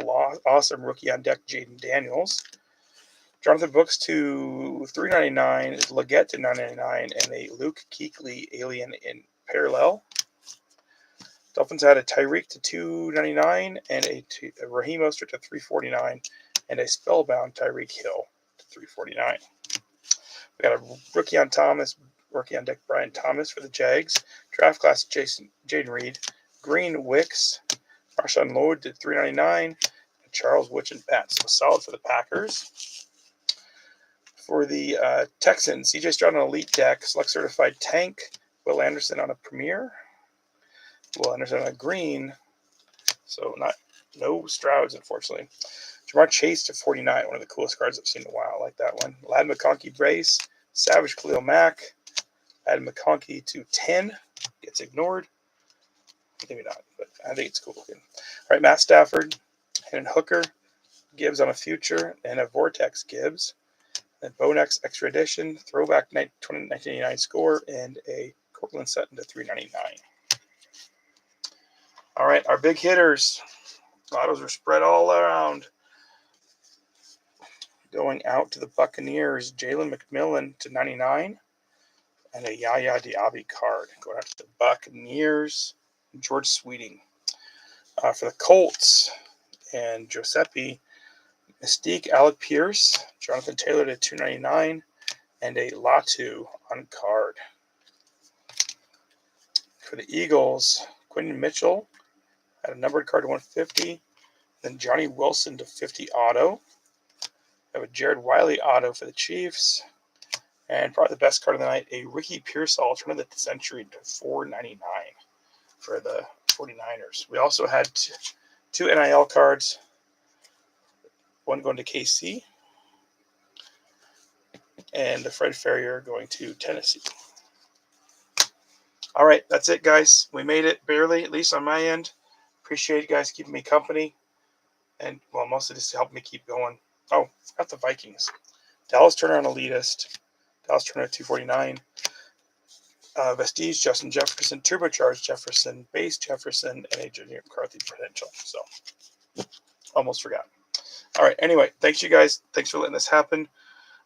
awesome rookie on deck, Jaden Daniels. Jonathan Brooks to 399, Leggett to 999, and a Luke Kuechly alien in parallel. Dolphins had a Tyreek to 299 and a Raheem Mostert to 349 and a spellbound Tyreek Hill to 349. We got a rookie on deck Brian Thomas for the Jags. Draft class Jaden Reed. Green Wicks, Marshawn Lloyd to 399, and Charles Witch and Pats. So solid for the Packers. For the Texans, CJ Stroud on Elite deck, select certified Tank, Will Anderson on a Premier, Will Anderson on a green, so no Strouds, unfortunately. Jamar Chase to 49, one of the coolest cards I've seen in a while. I like that one. Lad McConkey brace, Savage Khalil Mack, Lad McConkey to 10, gets ignored. Maybe not, but I think it's cool looking. All right, Matt Stafford, Hendon Hooker, Gibbs on a future, and a Vortex Gibbs. Then Bonex Extra Edition, Throwback 1989 score, and a Cortland Sutton to 399. All right, our big hitters. Autos are spread all around. Going out to the Buccaneers, Jalen McMillan to 99, and a Yaya Diaby card. Going out to the Buccaneers, George Sweeting. For the Colts and Giuseppe, Mystique, Alec Pierce, Jonathan Taylor to 299, and a Latu on card. For the Eagles, Quentin Mitchell had a numbered card to 150, then Johnny Wilson to 50 auto. We have a Jared Wiley auto for the Chiefs, and probably the best card of the night, a Ricky Pearsall Turn of the Century to 499 for the 49ers. We also had two NIL cards, one going to KC, and the Fred Ferrier going to Tennessee. All right, that's it, guys. We made it barely, at least on my end. Appreciate you guys keeping me company, and well, mostly just to help me keep going. Oh, forgot the Vikings. Dallas Turner on Elitist. Dallas Turner 249. Vestige Justin Jefferson, Turbocharged Jefferson, Base Jefferson, and a Junior McCarthy potential. So almost forgot. All right. Anyway, thanks you guys. Thanks for letting this happen.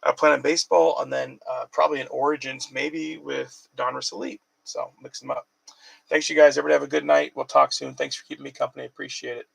I plan on baseball, and then probably in Origins, maybe with donruss Elite. So mix them up. Thanks you guys. Everybody have a good night. We'll talk soon. Thanks for keeping me company. Appreciate it.